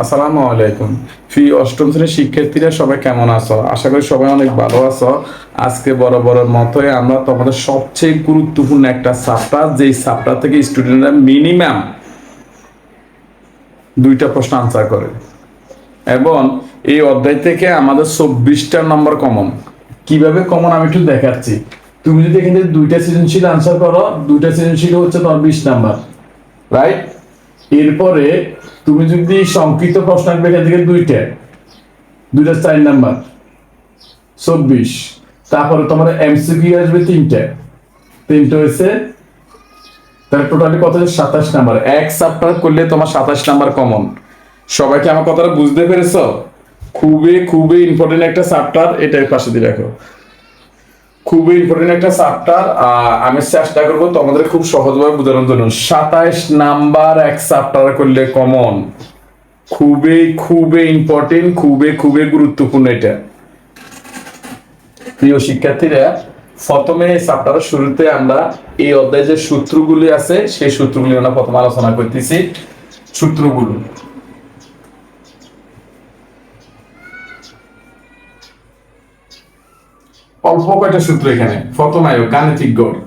আসসালামু আলাইকুম। অষ্টম শ্রেণীর শিক্ষার্থীরা সবাই কেমন আছো? আশা করি সবাই অনেক ভালো আছো। আজকে বরাবরের মতোই আমরা তোমাদের সবচেয়ে গুরুত্বপূর্ণ একটা চ্যাপ্টার, যেই চ্যাপ্টার থেকে স্টুডেন্টরা মিনিমাম 2টা প্রশ্ন আনসার করে, এবং এই অধ্যায় থেকে আমাদের 24টা নম্বর কমন। কিভাবে কমন আমি একটু দেখাচ্ছি। তুমি যদি এখান থেকে 2টা সৃজনশীল আনসার করো, 2টা সৃজনশীল হচ্ছে তোমার 20 নাম্বার, রাইট? এরপরে তুমি যদি সংক্ষিপ্ত প্রশ্ন আসবে এখান থেকে দুইটা 4 নাম্বার, 24। তারপরে তোমার এমসিকিউ আসবে তিনটে হয়েছে, তাহলে টোটালি কত? 27 নাম্বার। এক চ্যাপ্টার করলে তোমার 27 নাম্বার কমন। সবাইকে আমার কথাটা বুঝতে পেরেছো? খুবই খুবই ইম্পর্টেন্ট একটা চ্যাপ্টার, এটার পাশে দিয়ে রাখো। খুবই ইম্পর্টেন্ট একটা চ্যাপ্টার। আমি চেষ্টা করবো তোমাদের খুব সহজভাবে বোঝানোর জন্য। 27 নাম্বার এক চ্যাপ্টার করলে কমন। খুবই খুবই ইম্পর্টেন্ট, খুবই খুবই গুরুত্বপূর্ণ এটা। প্রিয় শিক্ষার্থীরা, প্রথমে এই চ্যাপ্টারের শুরুতে আমরা এই অধ্যায়ে যে সূত্রগুলি আছে সেই সূত্রগুলি আমরা প্রথমে আলোচনা করতেছি। সূত্রগুলো অল্প কয়টা সূত্র এখানে। প্রথম আয়ো গাণিতিক গড়।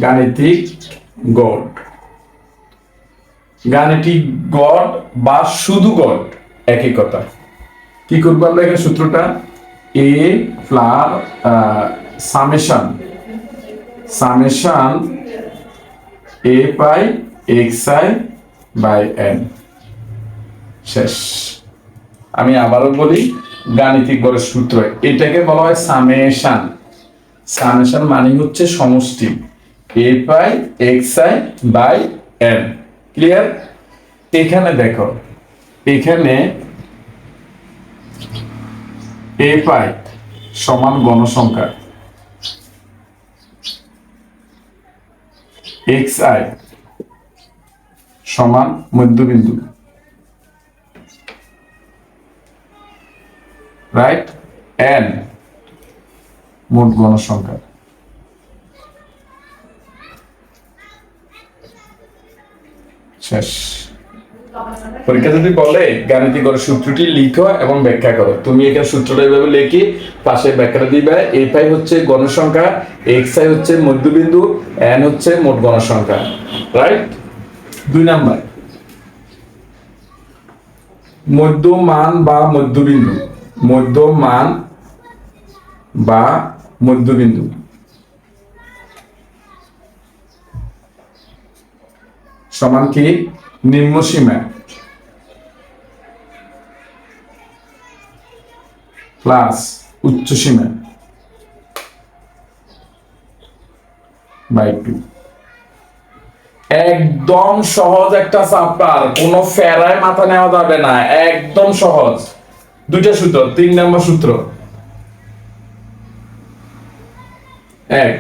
গাণিতিক গড়, গাণিতিক গড় বা শুধু গড় একই কথা। কি করবো আমরা এখানে? সূত্রটা A plus summation summation A pi X I by N. শেষ। আমি আবারও বলি, গাণিতিক গড়ের সূত্র এটাকে বলা হয় সামেশন। সামেশন মানে হচ্ছে সমষ্টি A pi X I by N. Clear? এখানে দেখো, এখানে এ পাই সমান গণসংখ্যা, এক্স আই সমান মধ্যবিন্দু, রাইট? এন মোট গণসংখ্যা। শেষ। পরীক্ষা যদি বলে গাণিতিক গড়ের সূত্রটি লিখো এবং ব্যাখ্যা করো, তুমি এখানে সূত্রটা এভাবে লিখে পাশে ব্যাখ্যাটা দিবে। এ পাই হচ্ছে গণসংখ্যা, এক্স আই হচ্ছে মধ্যবিন্দু, এন হচ্ছে মোট গণসংখ্যা, রাইট? 2 নাম্বার, মধ্যমান বা মধ্যবিন্দু। মধ্যমান বা মধ্যবিন্দু সমান কি? নিম্ন সীমা প্লাস উচ্চ সীমা বাই 2। একদম সহজ একটা চ্যাপ্টার, কোনো ফেরায় মাথা নেওয়া যাবে না, একদম সহজ। 2টা সূত্র। 3 নম্বর সূত্র, এক,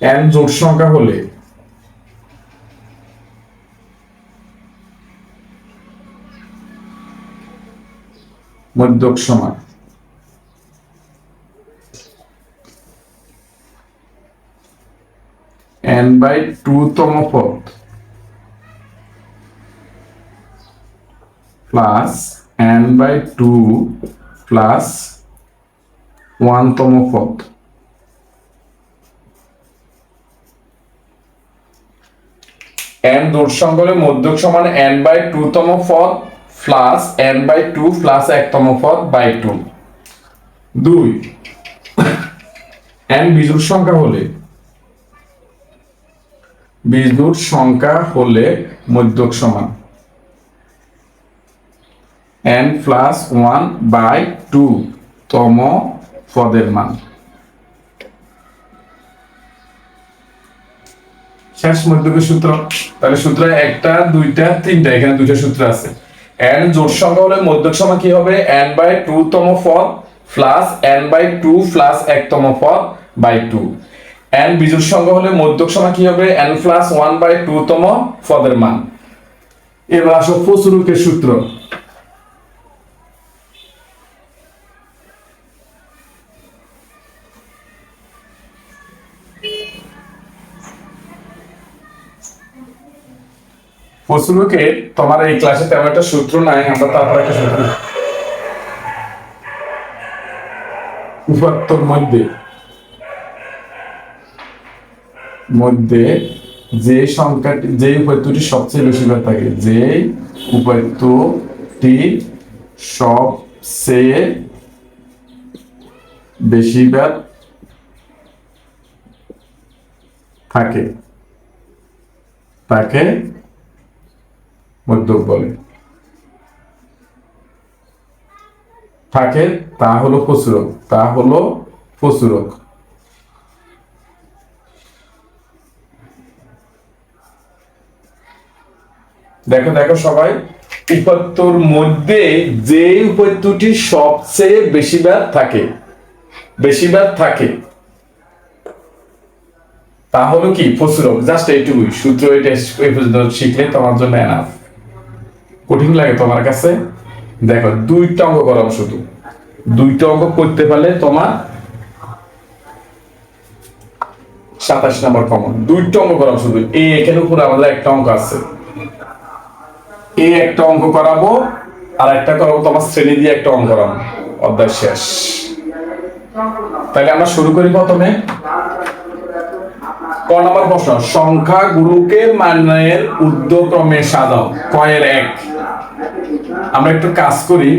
এন জোড় সংখ্যা হলে মধ্যক সমান n বাই 2 তম পদ প্লাস n বাই 2 প্লাস 1 তম পদ। n জোড় সংখ্যা হলে মধ্যক সমান n বাই 2 তম পদ প্লাস n বাই 2 প্লাস 1 তম পদ বাই 2। 2, n বিজোড় সংখ্যা হলে মধ্যক সমান n প্লাস 1 বাই 2 তম পদের মান। শেষ। মধ্যকের সূত্র। তাহলে সূত্র 1টা 2টা 3টা, এখানে 2টা সূত্র আছে। n জোড় সংখ্যা হলে মধ্যক সংখ্যা কি হবে? n বাই 2 তম পদ প্লাস n বাই 2 প্লাস 1 তম পদ বাই 2। n বিজোড় সংখ্যা হলে মধ্যক সংখ্যা কি হবে? n প্লাস 1 বাই 2 তম পদের মান। এবার আসো প্রচুরকের সূত্র। প্রচুরকে তোমার এই ক্লাসে তেমন একটা সূত্র নাই, আমরা তারপর একটা সূত্র উপাত্তর মধ্যে যে সংখ্যাটি, যে উপাত্তটি সবচেয়ে বেশি বার থাকে, যে উপাত্তটি সবচেয়ে বেশি বার থাকে তাকে মধ্যক বলে। থাকে তা হলো প্রচুরক, তা হলো প্রচুরক। দেখো দেখো সবাই, উপাত্তর মধ্যে যে উপাত্তটি সবচেয়ে বেশিবার থাকে তা হলো কি প্রচুরক। জাস্ট এইটুকুই সূত্র, এটা এই পর্যন্ত শিখলে তোমার জন্য এনাফ। কঠিন লাগে তোমার কাছে? দেখো দুইটা অঙ্ক করাম, শুধু দুইটা অঙ্ক করতে পারলে তোমার 27 নম্বর কমন। দুইটা অঙ্ক করাম শুধু, এই এখানে উপরে আমাদের একটা অঙ্ক আছে, এই একটা অঙ্ক করাবো, আর একটা করাবো তোমার শ্রেণী দিয়ে একটা অঙ্ক করাবো, অধ্যায় শেষ। তাহলে আমরা শুরু করি প্রথমে। ক নম্বর প্রশ্ন, সংখ্যাগুলোকে মানের ঊর্ধ্বক্রমে সাজাও, কয়ের এক। আমরা একটু কাজ করি,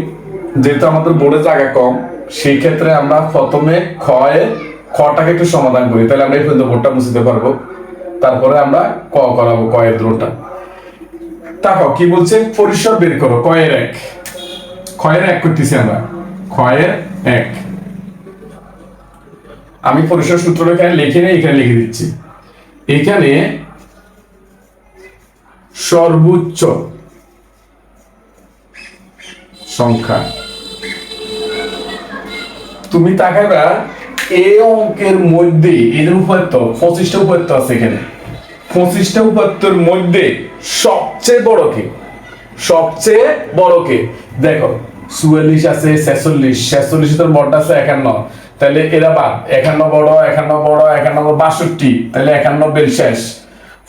যেহেতু আমাদের বোর্ডে জায়গা কম, সেই ক্ষেত্রে আমরা প্রথমে খটাকে একটু সমাধান করি, তাহলে আমরা এই পর্যন্ত বোর্ডটা মুছতে পারবো। তারপরে আমরা ক করাবো, কয়ের দ্রোটা। দেখো কি বলছে, পরিসর বের করো, কয়ের এক। ক্ষয়ের এক করতেছি আমরা, ক্ষয়ের এক। আমি পরিসর সূত্র এখানে লিখে নিয়ে এখানে লিখে দিচ্ছি। এখানে সর্বোচ্চ সংখ্যা, তুমি তাকাইবা এই অঙ্কের মধ্যে এদের উপাত্ত 25টা উপাত্ত আছে। এখানে 25টা উপাত্তের মধ্যে সবচেয়ে বড় কে দেখো, 44 আছে, 46 তোর বড়টা আছে 51, তাহলে এরা বাদ। 51 বড়, 62, তাহলে 51 বেল শেষ।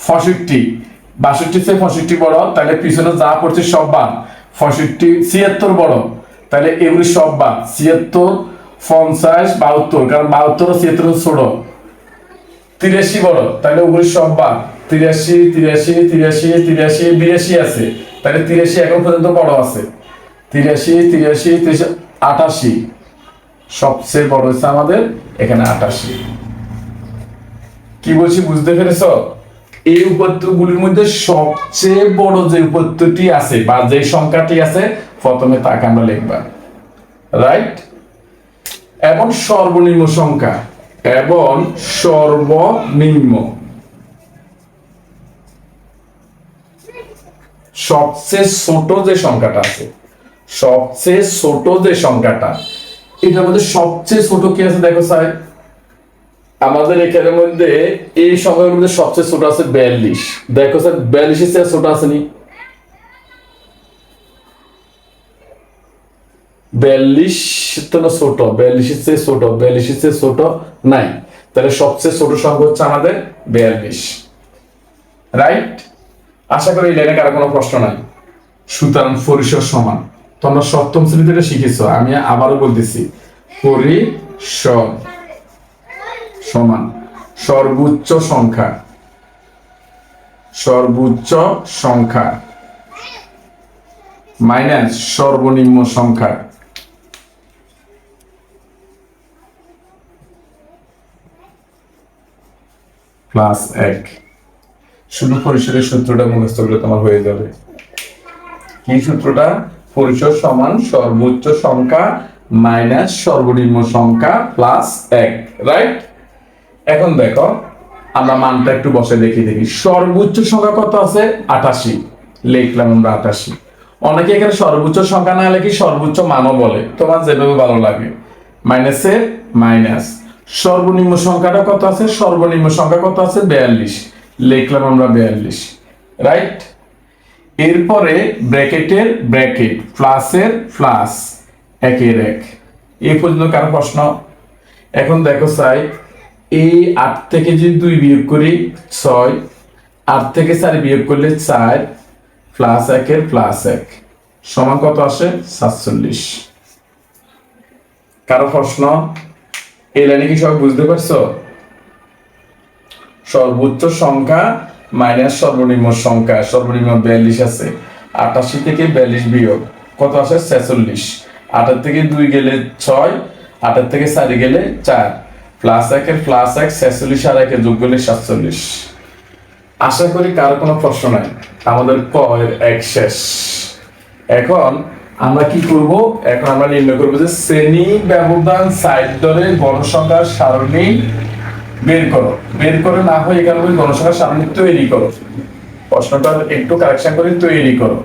65, 62 বড়, তাহলে পিছনে যা পড়ছে সব বাদ। 76 বড়, তাহলে এগুলি সব বাদ। 76, 50, 72, কারণ 72 ও 76 ছোট। 83 বড়, তাহলে ওগুলি সব বাদ। 83 আছে, তাহলে 83 এখন পর্যন্ত বড় আছে। 88 সবচেয়ে বড় হচ্ছে আমাদের এখানে 88। কি বলছি বুঝতে পেরেছ? এই উপাত্তগুলির মধ্যে সবচেয়ে বড় যে উপাত্তটি আছে বা যে সংখ্যাটি আছে, প্রথমে তাকে আমরা লিখবা, রাইট? এবং সর্বনিম্ন সংখ্যা, এবং সর্বনিম্ন সবচেয়ে ছোট যে সংখ্যাটা আছে, সবচেয়ে ছোট যে সংখ্যাটা, এটার মধ্যে সবচেয়ে ছোট কি আছে দেখো স্যার, আমাদের এখানের মধ্যে এই সংখ্যার মধ্যে সবচেয়ে ছোট আছে 42। দেখো স্যার 42 এর চেয়ে ছোট আছে নি? 42 তো না ছোট, 42 এর চেয়ে ছোট, 42 এর চেয়ে ছোট নাই। তাহলে সবচেয়ে ছোট সংখ্যা হচ্ছে আমাদের 42, রাইট? আশা করি এই লাইনে কারো কোনো প্রশ্ন নাই। সুতরাং পরিসর সমান, তোমরা সপ্তম শ্রেণী থেকে শিখেছো, আমি আবারও বলতেছি, পরিসর সমান সর্বোচ্চ সংখ্যা মাইনাস সর্বনিম্ন সংখ্যা প্লাস 1। শুধু পরিসরের সূত্রটা মুখস্থ করলে তোমার হয়ে যাবে। কি সূত্রটা? পরিসর সমান সর্বোচ্চ সংখ্যা মাইনাস সর্বনিম্ন সংখ্যা প্লাস 1, রাইট? এখন দেখো আমরা মানটা একটু বসে দেখি। সর্বোচ্চ সংখ্যা কত আছে? 88, লিখলাম আমরা 88। অনেকে এখানে সর্বোচ্চ সংখ্যা না লিখে সর্বোচ্চ মানও বলে, তোমার যেভাবে ভালো লাগে। মাইনাসে মাইনাস। সর্বনিম্ন সংখ্যাটা কত আছে? সর্বনিম্ন সংখ্যা কত আছে? 42, লিখলাম আমরা 42, রাইট? এরপরে ব্র্যাকেটের ব্র্যাকেট, প্লাসের প্লাস, একের এক। এই পর্যন্ত কারো প্রশ্ন? এখন দেখো সাই, এই 8 থেকে যদি 2 বিয়োগ করি 6, 8 থেকে 4 বিয়োগ করলে 4, প্লাস 1 প্লাস 1 সমান কত আসে 47। কারো প্রশ্ন? এই লাইনে কি সবাই বুঝতে পারছো? সর্বোচ্চ সংখ্যা মাইনাস সর্বনিম্ন সংখ্যা, সর্বনিম্ন 42 আছে, 88 থেকে 42 বিয়োগ কত আসে 46। 8 থেকে 2 গেলে 6, 8 থেকে 4 গেলে 4, প্লাস 1 প্লাস 1 46 আর 1 যোগ করলে 47। আশা করি কারো কোনো প্রশ্ন নাই। আমাদের ক এর এক শেষ। এখন আমরা কি করব? এখন আমরা নির্ণয় করব যে শ্রেণী ব্যবধান সাইড ধরে গণসংখ্যার সারণী বের করো। বের করে না হয় এখানে ওই গণসংখ্যার সারণী তৈরি করো। প্রশ্নটা একটু কারেকশন করে তৈরি করো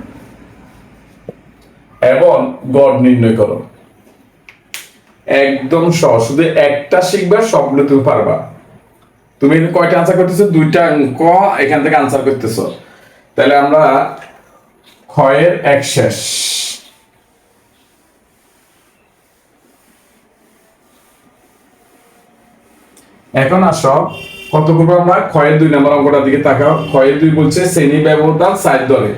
এবং গড় নির্ণয় করো। একদম সহজ, শুধু একটা শিখবে, সবগুলো তুমি পারবা। তুমি কয়টা আনসার করতেছো? 2টা অঙ্ক এখান থেকে আনসার করতেছো। তাহলে আমরা ক্ষয়ের এক শেষ। এখন আসো কত করবো আমরা? ক্ষয়ের 2 নম্বর অঙ্কটার দিকে তাকাও। ক্ষয়ের 2 বলছে শ্রেণী ব্যবধান সাইড ধরে।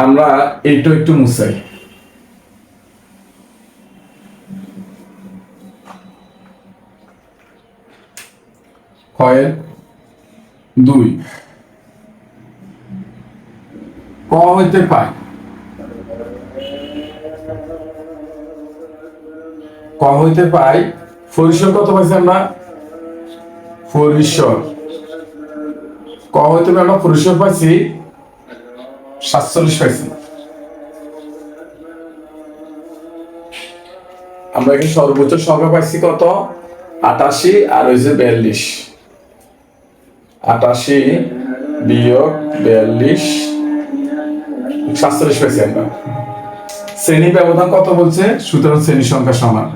আমরা এইটা একটু মুছাই। ক্ষয়ের 2 ক হইতে পাই, ক হইতে পাই পরিসর কত পাইছি আমরা? পরিসর ক হইতে পাই আমরা পরিসর পাইছি 47 পাইছি। আমরা এখানে সর্বোচ্চ সংখ্যা পাইছি কত? 88 আর হইছে 42। 88 বিয়োগ 42 47 পাইছি আমরা। শ্রেণী ব্যবধান কত বলছে? সুতরাং শ্রেণী সংখ্যা সমান।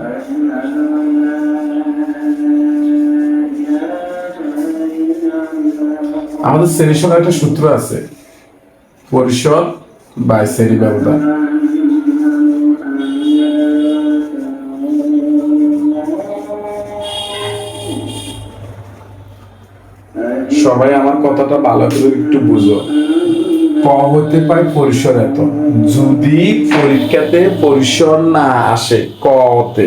আমাদের শ্রেণী সংখ্যার একটা সূত্র আছে, পরিসর বাই শ্রেণী ব্যবধান। সবাই আমার কথাটা ভালো করে একটু বুঝো। ক হতে পাই পরিসর এত, যদি পরীক্ষাতে পরিসর না আসে ক হতে,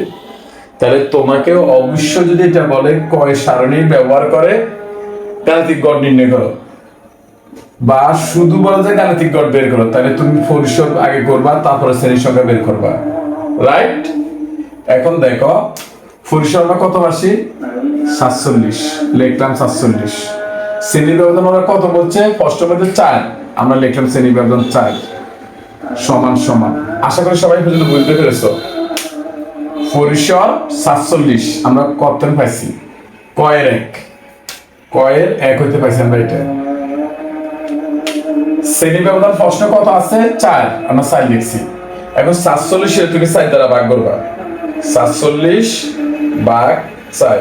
তাহলে তোমাকে অবশ্যই যদি এটা বলে কয় সারণী ব্যবহার করে গাণিতিক গড় নির্ণয় করো, বা শুধু বলা যায় গাণিতিক গড় বের করো, তাহলে তুমি পরিসর আগে করবা, তারপরে শ্রেণীর সংখ্যা বের করবা। রাইট? এখন দেখো পরিসর আমরা কত পাচ্ছি? 47 লিখলাম 47। শ্রেণী ব্যবধান আমরা কত বলছে? প্রশ্নের মধ্যে 4, আমরা লিখলাম শ্রেণী ব্যবধান 4 সমান সমান। আশা করি সবাই পর্যন্ত বুঝতে পেরেছো। পরিসর 47 আমরা কত পাইছি? কয়ের 1, কয়ের 1 হইতে পাইছি আমরা এটা। শ্রেণী ব্যবধান প্রশ্ন কত আছে? 4, আমরা 4 লিখছি। এখন 47 এর তুমি 4 দ্বারা ভাগ করবা। 47 ভাগ 4।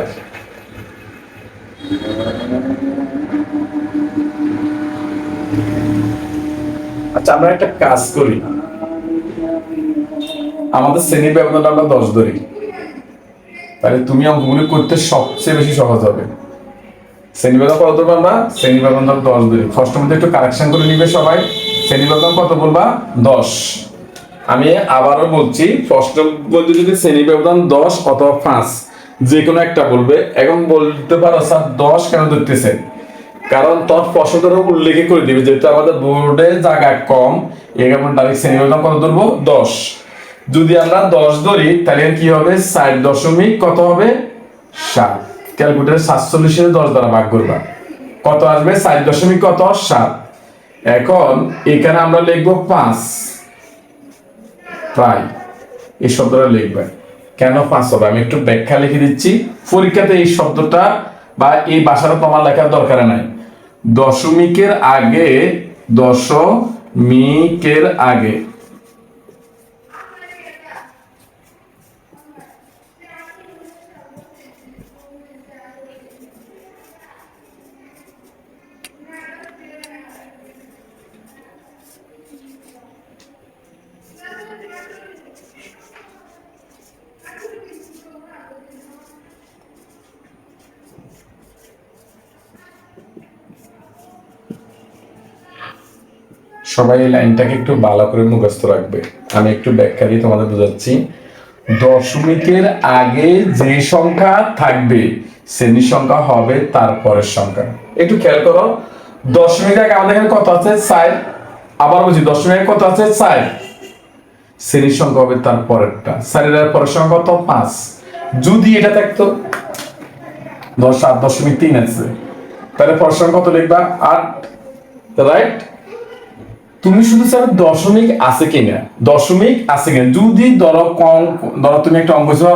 আচ্ছা, আমরা একটা কাজ করি, আমাদের শ্রেণী ব্যবধানটা আমরা 10 ধরি, তাহলে তুমি অঙ্কগুলি করতে সবচেয়ে বেশি সহজ হবে। শ্রেণী ব্যবধান কত ধরবো আমরা? শ্রেণী ব্যবধান 10 ধরি। ফার্স্টের মধ্যে একটু কারেকশন করে নিবে সবাই। শ্রেণী ব্যবধান কত বলবা? 10। আমি আবারও বলছি, প্রশ্নের মধ্যে যদি শ্রেণী ব্যবধান 10 অথবা 5 যে কোনো একটা বলবে। এখন বলতে পারো স্যার 10 কেন ধরতেছেন? কারণ তোর প্রশ্ন ধরে উল্লেখ করে দিবে, যেহেতু আমাদের বোর্ডে জায়গা কম, এখানে ডাইরেক্ট শ্রেণী ব্যবধান কত ধরবো? 10। যদি আমরা 10 ধরি তাহলে কি হবে? 4 দশমিক কত হবে? 7। ক্যালকুলেটর 47 এর 10 দ্বারা ভাগ করবা, কত আসবে? 4 দশমিক কত? 7। এখন এখানে আমরা লিখবো 5, প্রায় এই শব্দটা লিখবে। কেন 5 হবে আমি একটু ব্যাখ্যা লিখে দিচ্ছি। পরীক্ষাতে এই শব্দটা বা এই ভাষাটা তোমার লেখার দরকার নাই। দশমিকের আগে, দশমিকের আগে সবাই এই লাইনটাকে একটু ভালো করে মুখস্থ রাখবে, আমি একটু ব্যাখ্যা দিয়ে তোমাদের বোঝাচ্ছি। দশমিকের আগে যে সংখ্যা থাকবে শ্রেণী সংখ্যা হবে তার পরের সংখ্যা। একটু খেয়াল করো, দশমিকের আগে আমাদের এখানে কত আছে 4, আবার বলছি দশমিকের কত আছে 4, শ্রেণীর সংখ্যা হবে তার পরেরটা, 4 এর পরের সংখ্যা কত 5। যদি এটা থাকতো 8.3 আছে, তাহলে পরের সংখ্যা কত লিখবা 8, রাইট? তুমি শুধু চাও দশমিক আছে কিনা, দশমিক আছে কিনা। যদি ধরো কম, ধরো তুমি একটা অঙ্ক ছিল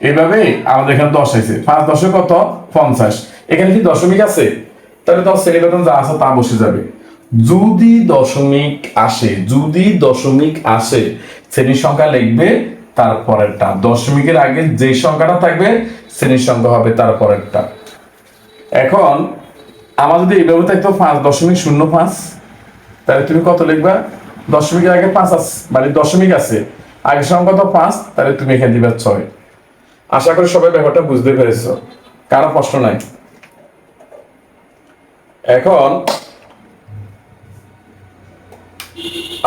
এইভাবে, আমাদের এখানে 10 আছে, 5 10 কত 50, এখানে কি দশমিক আছে? তাহলে তোমার শ্রেণী বেতন যা আছে তা বসে যাবে। যদি দশমিক আসে, যদি দশমিক আসে, শ্রেণীর সংখ্যা লিখবে তার পরেরটা, দশমিকের আগে যে সংখ্যাটা থাকবে শ্রেণীর সংখ্যা হবে তার পরেরটা। এখন আমার যদি এইভাবে থাকতো 5.05, তাহলে তুমি কত লিখবা? দশমিকের আগে 5 আছে, মানে দশমিক আছে, আগের সংখ্যা কত 5, তাহলে তুমি এখানে দিবা 6। আশা করি সবাই ব্যাপারটা বুঝতে পেরেছো, কারো প্রশ্ন নাই। এখন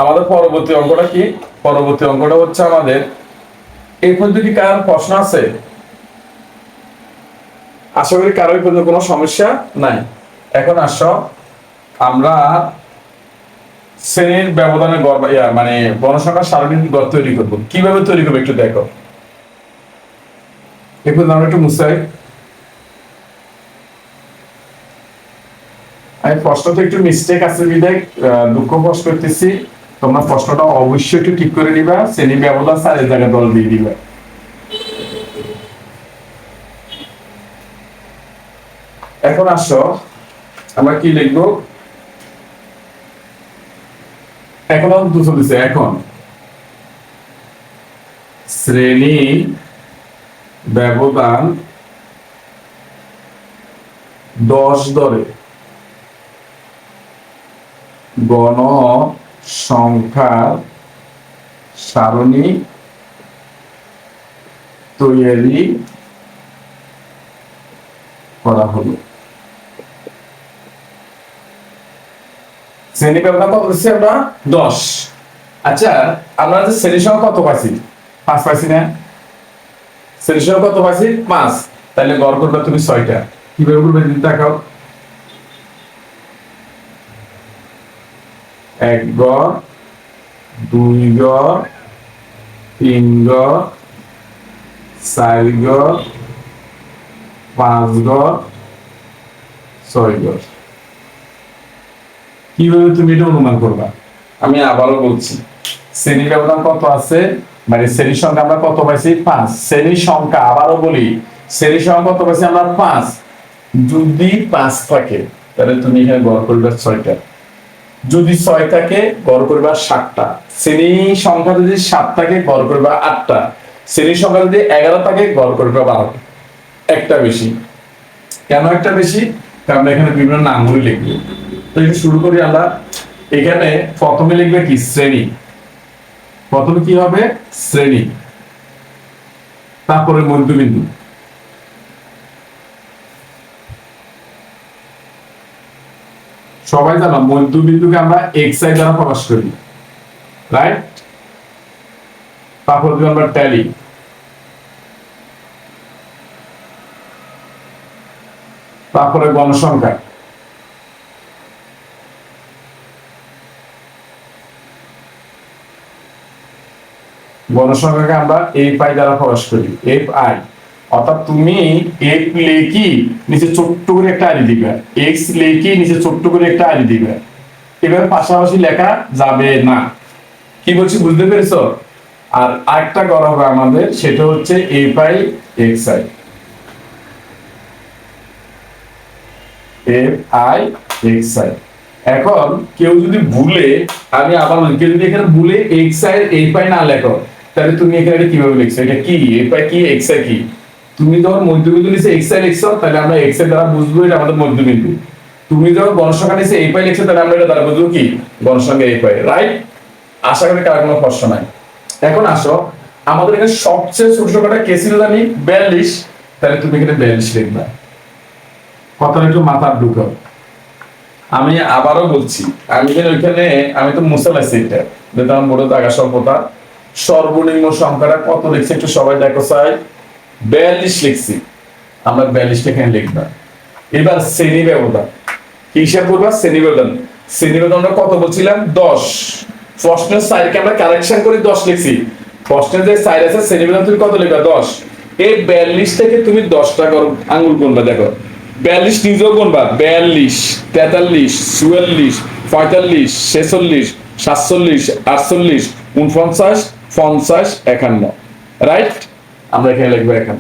আমাদের পরবর্তী অঙ্কটা কি? পরবর্তী অঙ্কটা হচ্ছে আমাদের, এই পর্যন্ত কি কারোর প্রশ্ন আছে? আশা করি কারোর পর্যন্ত কোনো সমস্যা নাই। এখন আসো আমরা শ্রেণীর ব্যবধানে গড়, মানে গণসংখ্যার সারণীর গড় তৈরি করবো। কিভাবে তৈরি করবো একটু দেখো। এরপর আমরা একটু মুছাই, আমি প্রশ্নটা একটু মিস্টেক আছে বিদায় দুঃখ প্রকাশ করতেছি, তোমরা প্রশ্নটা অবশ্যই একটু ঠিক করে নিবা। শ্রেণী ব্যবধান 4 জায়গায় দল দিয়ে দিবা। এখন আসো আমরা কি লিখবো, এখন চলতেছে, এখন শ্রেণী ব্যবধান 10 ধরে গণ সংখ্যার সারণী তৈরি করা হলো। শ্রেণী ব্যবধান কত পাচ্ছি আমরা 10। আচ্ছা, আমরা যে শ্রেণী সংখ্যা কত পাইছি 5 পাইছি না? শ্রেণী সংখ্যা কত পাইছি 5, তাহলে গড় করবে তুমি 6টা। কিভাবে করবে যদি দেখাও, 1 গড়, 2 গড়, 3 গড়, 4 গড়, 5 গড়, 6 গড়। কিভাবে তুমি এটা অনুমান করবা? আমি আবারও বলছি, শ্রেণী ব্যবধান কত আছে, মানে শ্রেণীর সংখ্যা আমরা কত পাইছি 5, শ্রেণীর সংখ্যা আবারও বলি, শ্রেণীর সংখ্যা কত পাইছি আমরা 5। যদি 5 থাকে তাহলে তুমি এখানে গড় করবে 6টা, যদি 6 থাকে গড় করবে 7টা, শ্রেণী সংখ্যা যদি 7 থাকে গড় করবে 8টা, শ্রেণীর সংখ্যা যদি 11 থাকে গড় করবে 12টা। একটা বেশি। কেন একটা বেশি? কারণ এখানে বিভিন্ন নামগুলি লিখবে। তো এটা শুরু করি আমরা। এখানে প্রথমে লিখবে কি শ্রেণী, প্রথমে কি হবে শ্রেণী, তারপরে মধ্যবিন্দু, সবাই জানো মধ্যবিন্দুকে আমরা xi দ্বারা প্রকাশ করি, রাইট? তারপর যদি আমরা ট্যালি, তারপরে গণসংখ্যা, গণসংখ্যাকে আমরা fi দ্বারা প্রকাশ করি, fi। অর্থাৎ তুমি f লেখি নিচে ছোট্ট করে একটা আইডি দিবে, x লেখি নিচে ছোট্ট করে একটা আইডি দিবে, এভাবে পাশাপাশি লেখা যাবে না। কি বলছি বুঝতে পেরেছো? আর আরেকটা করা হবে আমাদের, সেটা হচ্ছে fi xi, fi xi। এখন কেউ যদি ভুলে, আমি আবার বলি, কেউ যদি এখানে ভুলে xi fi না লেখো, তাহলে তুমি এখানে কিভাবে লিখছো? এটা কি fi কি xi কি? তুমি যখন মধ্যবিন্দু নিচে xi লিখছো, তাহলে আমরা xi দ্বারা বুঝবো এটা আমাদের মধ্যবিন্দু। তুমি যখন গণসংখ্যা নিচে fi লিখছো, তাহলে আমরা এটা দ্বারা বুঝবো কি গণসংখ্যা fi, রাইট? আশা করি কার কোনো প্রশ্ন নাই। এখন আসো, আমাদের এখানে সবচেয়ে ছোট সংখ্যাটা কে ছিল জানি 42, তাহলে তুমি এখানে 42 লিখবা। কথাটা একটু মাথার ঢুকাও। আমি আবারও বলছি, আমি ওইখানে আমি তো মুছে লাগছি এটা যেটা আমার বড় জায়গা স্বল্পতা। সর্বনিম্ন সংখ্যাটা কত লিখছি একটু সবাই দেখো চাই, 42 লিখছি। আমরা 42 এখানে লিখবা। এবার শ্রেণী ব্যবধান কি হিসাব করবা? শ্রেণী ব্যবধান। শ্রেণী ব্যবধানটা কত বলছিলাম? 10। প্রশ্নের সাইডকে আমরা কারেকশন করে 10 লিখছি। প্রশ্নের যে সাইড আছে শ্রেণী ব্যবধান তুমি কত লিখবা? 10। এই 42 থেকে তুমি 10টা করো আঙ্গুল গুনবা, দেখো 42 নিজেও গুনবা, 42, 43, 44, 45, 46, 47, 48, 49, 50, 51, রাইট? আমরা এখানে লিখবো 51।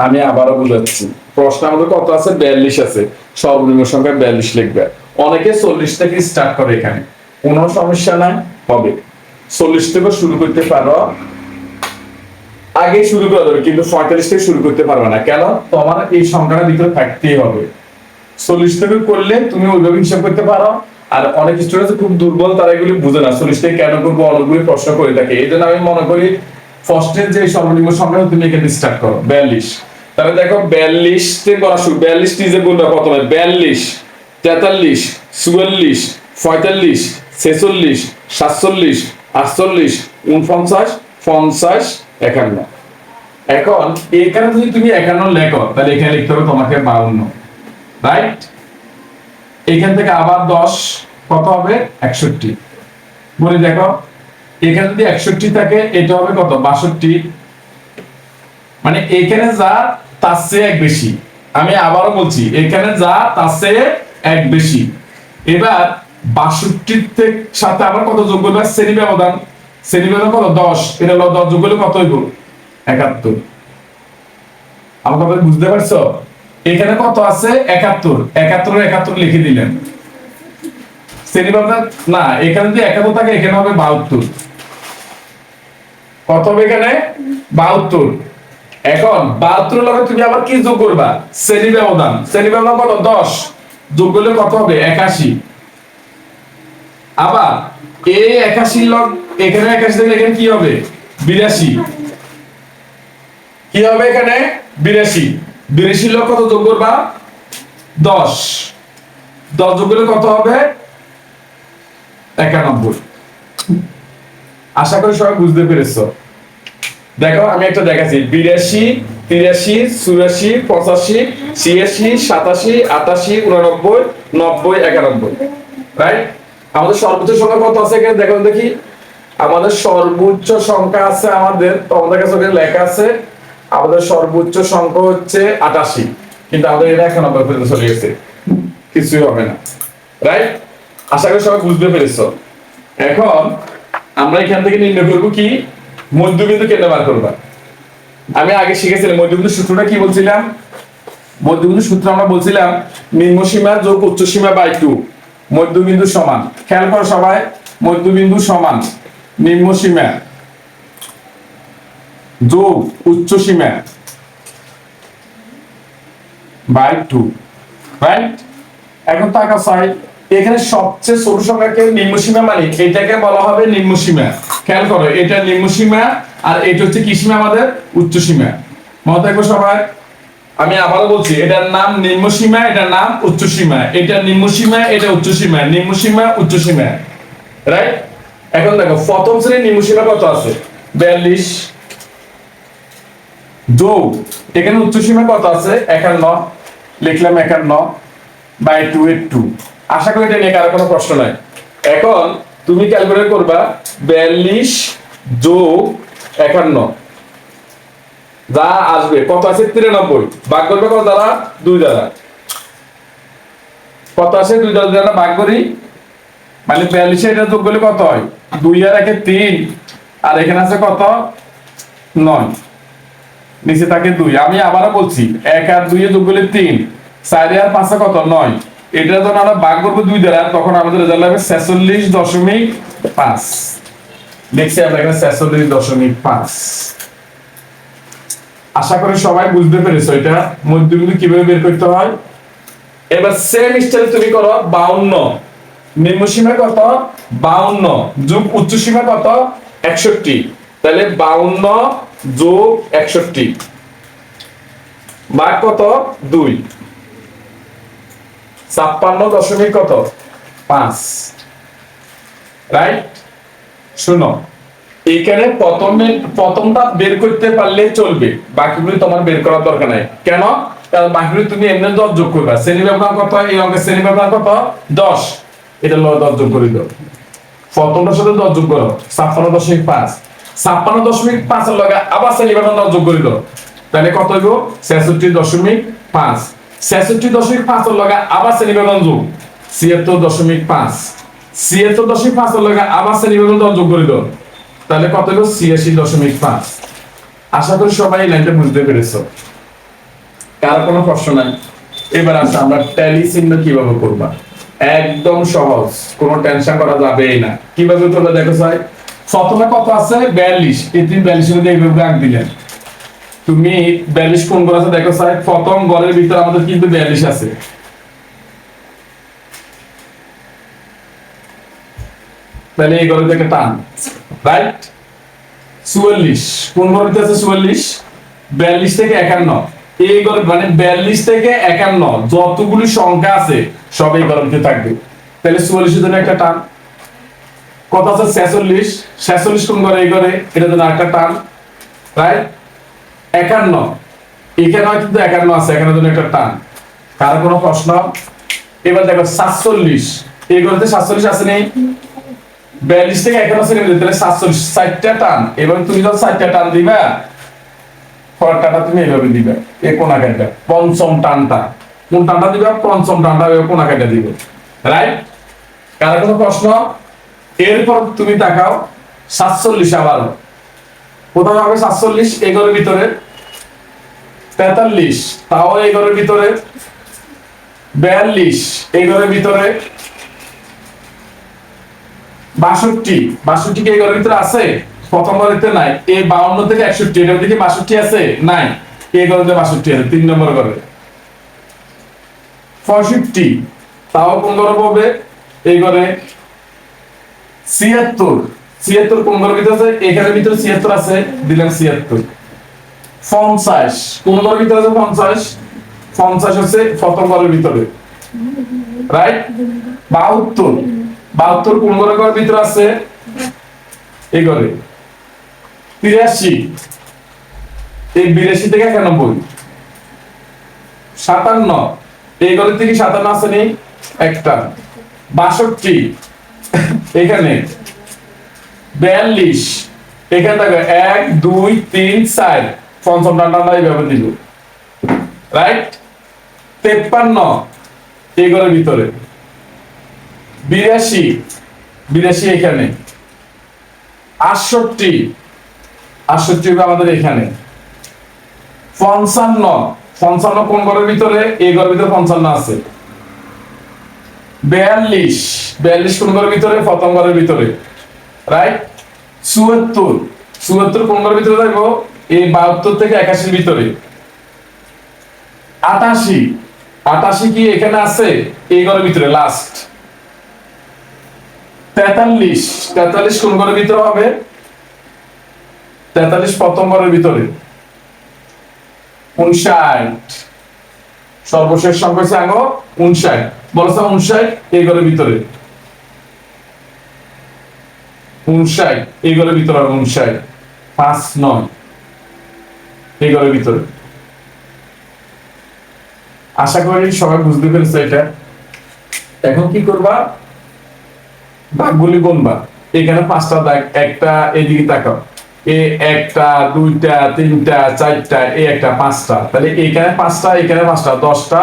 আমি আবারও বুঝাচ্ছি, প্রশ্ন আমাদের কত আছে? 42 আছে, সর্বনিম্ন সংখ্যা 42 লিখবে। অনেকে 40 থেকে স্টার্ট করে, এখানে কোনো সমস্যা নাই, হবে 40 থেকে শুরু করতে পারো, আগে শুরু করা যাবে, কিন্তু 45 থেকে শুরু করতে পারবে না। কেন? তোমার এই সংখ্যাটা ভিতরে থাকতেই হবে। 40 থেকে করলে তুমি ওইভাবে হিসাব করতে পারো। আর অনেক স্টুডেন্ট খুব দুর্বল, তারা এগুলি বুঝে না 40 থেকে কেন করবো, অনেকগুলি প্রশ্ন করে থাকে। এই জন্য আমি মনে করি ফার্স্টের যে সর্বনিম্ন সংখ্যা তুমি এখানে স্টার্ট করো 42। তাহলে দেখো 42 থেকে করা শুরু, 42 নিজে গুণটা প্রথমে 42, 43, 44, 45, 46, 47, 48, 49, 50, 51। এখন এখানে যদি তুমি 51 লেখো তাহলে এখানে লিখতে হবে তোমাকে 52, রাইট? এখান থেকে আবার 10 কত হবে? 61। বলে দেখো এখানে যদি 61 থাকে এটা হবে কত? 62। মানে এখানে যা তার চেয়ে এক বেশি। আমি আবারও বলছি, এখানে যা তার চেয়ে এক বেশি। এবার 62 সাথে আবার কত যোগ করবে? শ্রেণী ব্যবধান। শ্রেণী ব্যবধান কত? 10। এটা হলো 10 যোগ করলে কত হইব? 71। আমার কথা বুঝতে পারছো? এখানে কত আছে? 71। 71 71 লিখে দিলেন। শ্রেণী ব্যবধান না, এখানে যদি 71 থাকে এখানে হবে 72। কত হবে এখানে? 72। এখন 72 লগে তুমি আবার কি যোগ করবা? শ্রেণী ব্যবধান। শ্রেণী ব্যবধান কত? 10 যোগ করলে কত হবে? 81। আবার এই 81 লগ এখানে 81 থেকে এখানে কি হবে? 82। কি হবে এখানে? 82। 82 লগ কত যোগ করবা? 10। 10 যোগ করলে কত হবে? 91। আশা করি সবাই বুঝতে পেরেছো। দেখো আমি একটা দেখাচ্ছি, 82, 83, 84, 85, 86, 87, 88, 89, 90, 91, রাইট? আমাদের সর্বোচ্চ সংখ্যা কত আছে এখানে দেখো দেখি। আমাদের সর্বোচ্চ সংখ্যা আছে, আমাদের তোমাদের কাছে ওখানে লেখা আছে আমাদের সর্বোচ্চ সংখ্যা হচ্ছে 88, কিন্তু আমাদের এটা 91 পর্যন্ত চলে গেছে, কিছুই হবে না, রাইট? আশা করি সবাই বুঝতে পেরেছো। এখন আমরা এখান থেকে নির্ণয় করবো কি? মধ্যবিন্দু কেন্দ্র বার করবা। আমি আগে শিখেছিলাম মধ্যবিন্দু সূত্রটা কি বলছিলাম? মধ্যবিন্দু সূত্র আমরা বলছিলাম নিম্ন সীমা যোগ উচ্চ সীমা বাই 2 মধ্যবিন্দু সমান। খেয়াল করো সবাই, মধ্যবিন্দু সমান নিম্ন সীমা যোগ উচ্চ সীমা বাই 2, রাইট? এখন তাকাও সাইড, এখানে সবচেয়ে ছোট সংখ্যাকে নিম্ন সীমা মানে এটাকে বলা হবে নিম্ন সীমা। খেয়াল করো, এটা নিম্ন সীমা আর এটা হচ্ছে কি সীমা? আমাদের উচ্চ সীমা। মনে থাকবে সবাই। আমি আবারও বলছি, এটার নাম নিম্ন সীমা, এটার নাম উচ্চ সীমা। এটা নিম্ন সীমা, এটা উচ্চ সীমা, নিম্ন সীমা উচ্চ সীমা, রাইট? এখন দেখো প্রথম শ্রেণীর নিম্ন সীমা কত আছে? 42 যোগ এখানে উচ্চ সীমা কত আছে? 51, লিখলাম 51 বাই 2 এর 2। আশা করি এটা নিয়ে কারো কোনো প্রশ্ন নাই। এখন তুমি ক্যালকুলেট করবা 42 যোগ 51 যা আসবে কত আছে? 93। ভাগ করবে কত দ্বারা? 2 দ্বারা। কত আছে? 2 দ্বারা ভাগ করি, মানে 42 এটা যোগ করলে কত হয়? 2 আর 1 3, আর এখানে আছে কত? 9, নিচে থাকে 2। আমি আবারও বলছি 1 আর 2 যোগ করলে 3, 4 আর 5 কত? 9। এটা যখন আমরা ভাগ করবো 2 দ্বারা তখন আমাদের রেজাল্ট হবে 46.5। দেখছি আমরা এখানে 46.5। আশা করি সবাই বুঝতে পেরেছো এটা মধ্যবিন্দু কিভাবে বের করতে হয়। এবার সেম স্টাইলে তুমি করো 52 নিম্ন সীমা কত? 52 যোগ উচ্চ সীমা কত? 61। তাহলে 52 যোগ 61 ভাগ কত? 2। 56 দশমিক কত 5, রাইট? শুনো, এখানে প্রথমটা বের করতে পারলে চলবে, বাকিগুলি তোমার বের করার দরকার নাই। কেন? কারণ বাকিগুলি তুমি এমনি 10 যোগ করবা। শ্রেণী ব্যবধান কত? এই অঙ্কের শ্রেণী ব্যবধান কত? 10। এটা 10 যোগ করে দাও, প্রথমটার সাথে 10 যোগ করো, 56.5। 56.5 এর লগে আবার শ্রেণী ব্যবধান 10 যোগ করে দাও, তাহলে কত হইব? 66.5। 66.5 এর লগে আবার শ্রেণী ব্যবধান যোগ, 76.5। 76.5 এর লগে আবার শ্রেণী ব্যবধান 10 যোগ করে দাও, তাহলে কত হইব? 86.5। আশা করি সবাই এই লাইনটা বুঝতে পেরেছো। কার কোনো প্রশ্ন নাই? এবার আসো আমরা ট্যালি চিহ্ন কিভাবে করবা। একদম সহজ, কোনো টেনশন করা যাবে না। কিভাবে করবে দেখো ভাই, প্রথমে কত আছে? 42। এই তুমি 42 এর এইভাবে আঁক দিলেন। তুমি 42 কোন ঘর আছে দেখো ভাই, প্রথম ঘরের ভিতরে আমাদের কিন্তু 42 আছে। তাহলে এই ঘরে থেকে টান, রাইট? 44 কোন ঘরের ভিতরে আছে? 44। 42 থেকে 51, এই ঘরে মানে 42 থেকে 51 যতগুলি সংখ্যা আছে সব এই ঘরের ভিতরে থাকবে। তাহলে 44 এর জন্য একটা টান। কত আছে? 46। 46 কোন ঘরে? এই ঘরে, এটার জন্য একটা টান, রাইট? 51, এখানে কিন্তু 51 আছে, এখানের জন্য একটা টান। কার কোনো প্রশ্ন? এবার দেখো 47, এই ঘরেতে 47 আছে নেই? 42 থেকে 51 আছে নেই, তাহলে 47 4টা টান। এবং তুমি যখন 4টা টান দিবা, পরেরটা তুমি এইভাবে দিবে, এই কোনা কাটা পঞ্চম টানটা, কোন টানটা দিবা? পঞ্চম টানটা কোনা কাটা দিবে, রাইট? কার কোনো প্রশ্ন? এরপর তুমি তাকাও 47, আবার কোথায় হবে? 47 এই ঘরের ভিতরে। 43 তাও এই ঘরের ভিতরে। 42 এই ঘরের ভিতরে। 62 62 কি এই ঘরের ভিতরে আছে? প্রথম ঘরেতে নাই। এই 52 থেকে 61 এর দিকে 62 আছে? নাই। এই ঘরেতে 62 আছে, 3 নম্বর ঘরে। 65 তাও কোন ঘরে হবে? এই ঘরে। 76 76 কোন ঘরের ভিতরে আছে? এখানের ভিতরে 76 আছে, দিলাম 76। 50 কোন ঘরের ভিতরে আছে? 50 50 আছে প্রথম ঘরের ভিতরে, রাইট? 72 72 কোন ঘরের ভিতরে আছে? এই ঘরে। 83 এই 82 থেকে 91। 57 এই ঘরের থেকে 57 আছে নেই? একটা। 62 এখানে। 42 এখানে দেখো 1 2 3 4 পঞ্চম টানটা এইভাবে দিল, রাইট? 53 এই ঘরের ভিতরে। 82 82 এখানে। 68 68 আমাদের এখানে। 55 55 কোন ঘরের ভিতরে? এই ঘরের ভিতরে 55 আছে। 42 42 কোন ঘরের ভিতরে? প্রথম ঘরের ভিতরে, রাইট? 74 74 কোন ঘরের ভিতরে দেখো? এই 72 থেকে 81 ভিতরে। 88 88 কি এখানে আছে? এই ঘরের ভিতরে, লাস্ট। 43 43 কোন ঘরের ভিতরে হবে? 43 প্রথম ঘরের ভিতরে। 59 সর্বশেষ সংখ্যা হচ্ছে আঙ্গ 59, বলছে 59 এই ঘরের ভিতরে। 59 এই ঘরের ভিতরে, 59 5 9 এই ঘরের ভিতরে। আশা করি সবাই বুঝতে পেরেছে এটা। এখন কি করবা? দাগগুলি গুনবা। এখানে 5টা দাগ, একটা এদিকে তাকাও, এ একটা দুইটা তিনটা চারটা, এই একটা 5টা, তাহলে এখানে 5টা এখানে 5টা, 10টা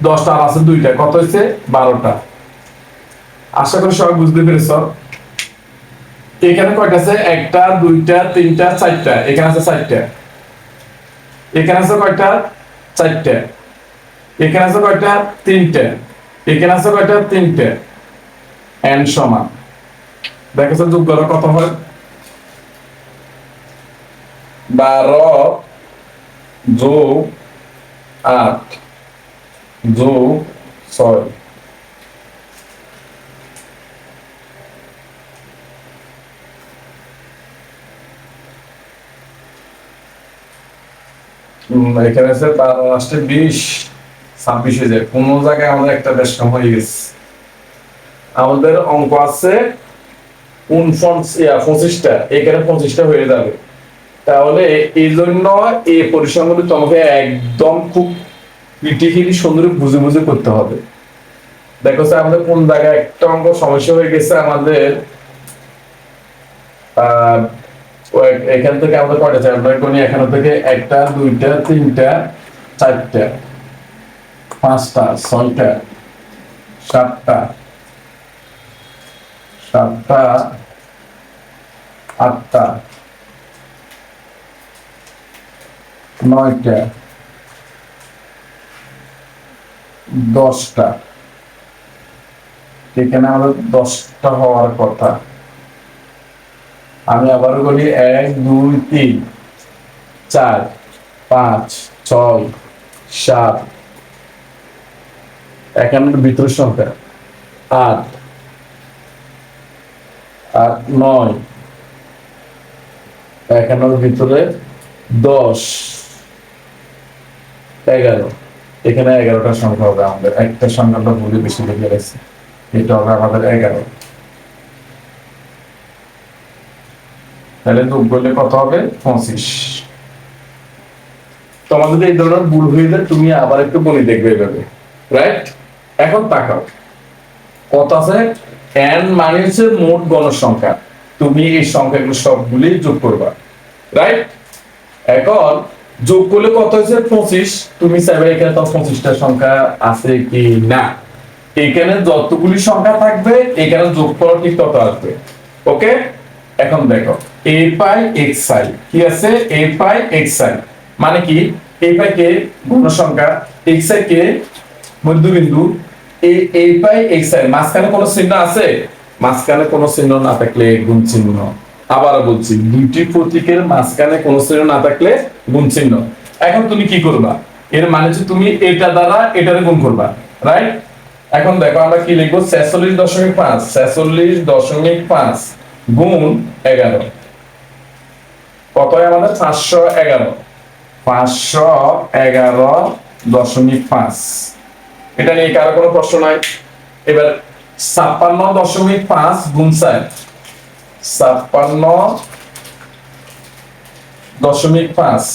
10টা আর আছে দুইটা, কত হয়েছে? 12টা। আশা করি সবাই বুঝতে পেরেছ। এখানে কয়টা আছে? একটা দুইটা তিনটা চারটা, এখানে আছে 4টা। এখানে আছে কয়টা? 4টা। এখানে আছে কয়টা? 3টা। এখানে আছে কয়টা? 3টা। n সমান, দেখেছো যোগ করো কত হয়? 12 যোগ 8 যোগ 6। এখানে আছে 12 আসছে 20 26 হয়ে যায়, কোন জায়গায় আমাদের একটা বেশ কম হয়ে গেছে। আমাদের অঙ্ক আছে 25টা, এখানে 25টা হয়ে যাবে। তাহলে এই জন্য এই পরিসংখ্যানগুলো তোমাকে একদম খুব ক্রিটিক্যালি সুন্দর বুঝে বুঝে করতে হবে। দেখো স্যার আমাদের কোন জায়গায় একটা অঙ্ক সমস্যা হয়ে গেছে আমাদের, এখান থেকে আমাদের কয়টা চাই আমরা কোন, এখান থেকে 1টা 2টা 3টা 4টা 5টা 6টা 7টা 8টা 9টা 10টা, এখানে আমাদের 10টা হওয়ার কথা। আমি আবারও বলি 1 2 3 4 5 6 7, এখানের ভিতর সংখ্যা 8 8 9, এখানের ভিতরে 10 11, এখানে 11টা সংখ্যা হবে আমাদের, একটা সংখ্যাটা ভুলে বেশি লিখে গেছে, এটা হবে আমাদের 11। তাহলে যোগ করলে কত হবে 25। তোমাদের এই ধরনের ভুল হয়ে যায়, তুমি আবার একটু বলি দেখবে এভাবে, রাইট? এখন তাকাও কত আছে, n মানে হচ্ছে মোট গণসংখ্যা, তুমি এই সংখ্যাগুলো সবগুলি যোগ করবা, রাইট? এখন যোগ করলে কত হয়েছে 25, তুমি চাইবে এখানে তো 25টা সংখ্যা আছে কি না, এখানে যতগুলি সংখ্যা থাকবে এখানে যোগ করা ঠিক তত আসবে। ওকে, এখন দেখো a পাই xi, কি আছে a পাই xi, মানে কি a পাই কে গণসংখ্যা, xi কে মধ্যবিন্দু, a পাই xi মাঝখানে কোনো চিহ্ন আছে, মাঝখানে কোনো চিহ্ন না থাকলে গুণ চিহ্ন। আবার বলছি, দুইটি প্রতীকের মাঝখানে কোনো চিহ্ন না থাকলে গুণ চিহ্ন। এখন তুমি কি করবা, এর মানে হচ্ছে তুমি এটা দ্বারা এটারে গুণ করবা, রাইট? এখন দেখো আমরা কি লিখবো, 46.5 46.5 গুণ 11, কত হয় আমাদের 511, 511.5। এটা নিয়ে কারো কোনো প্রশ্ন নাই? এবার 56.5 গুণ 4, 56.5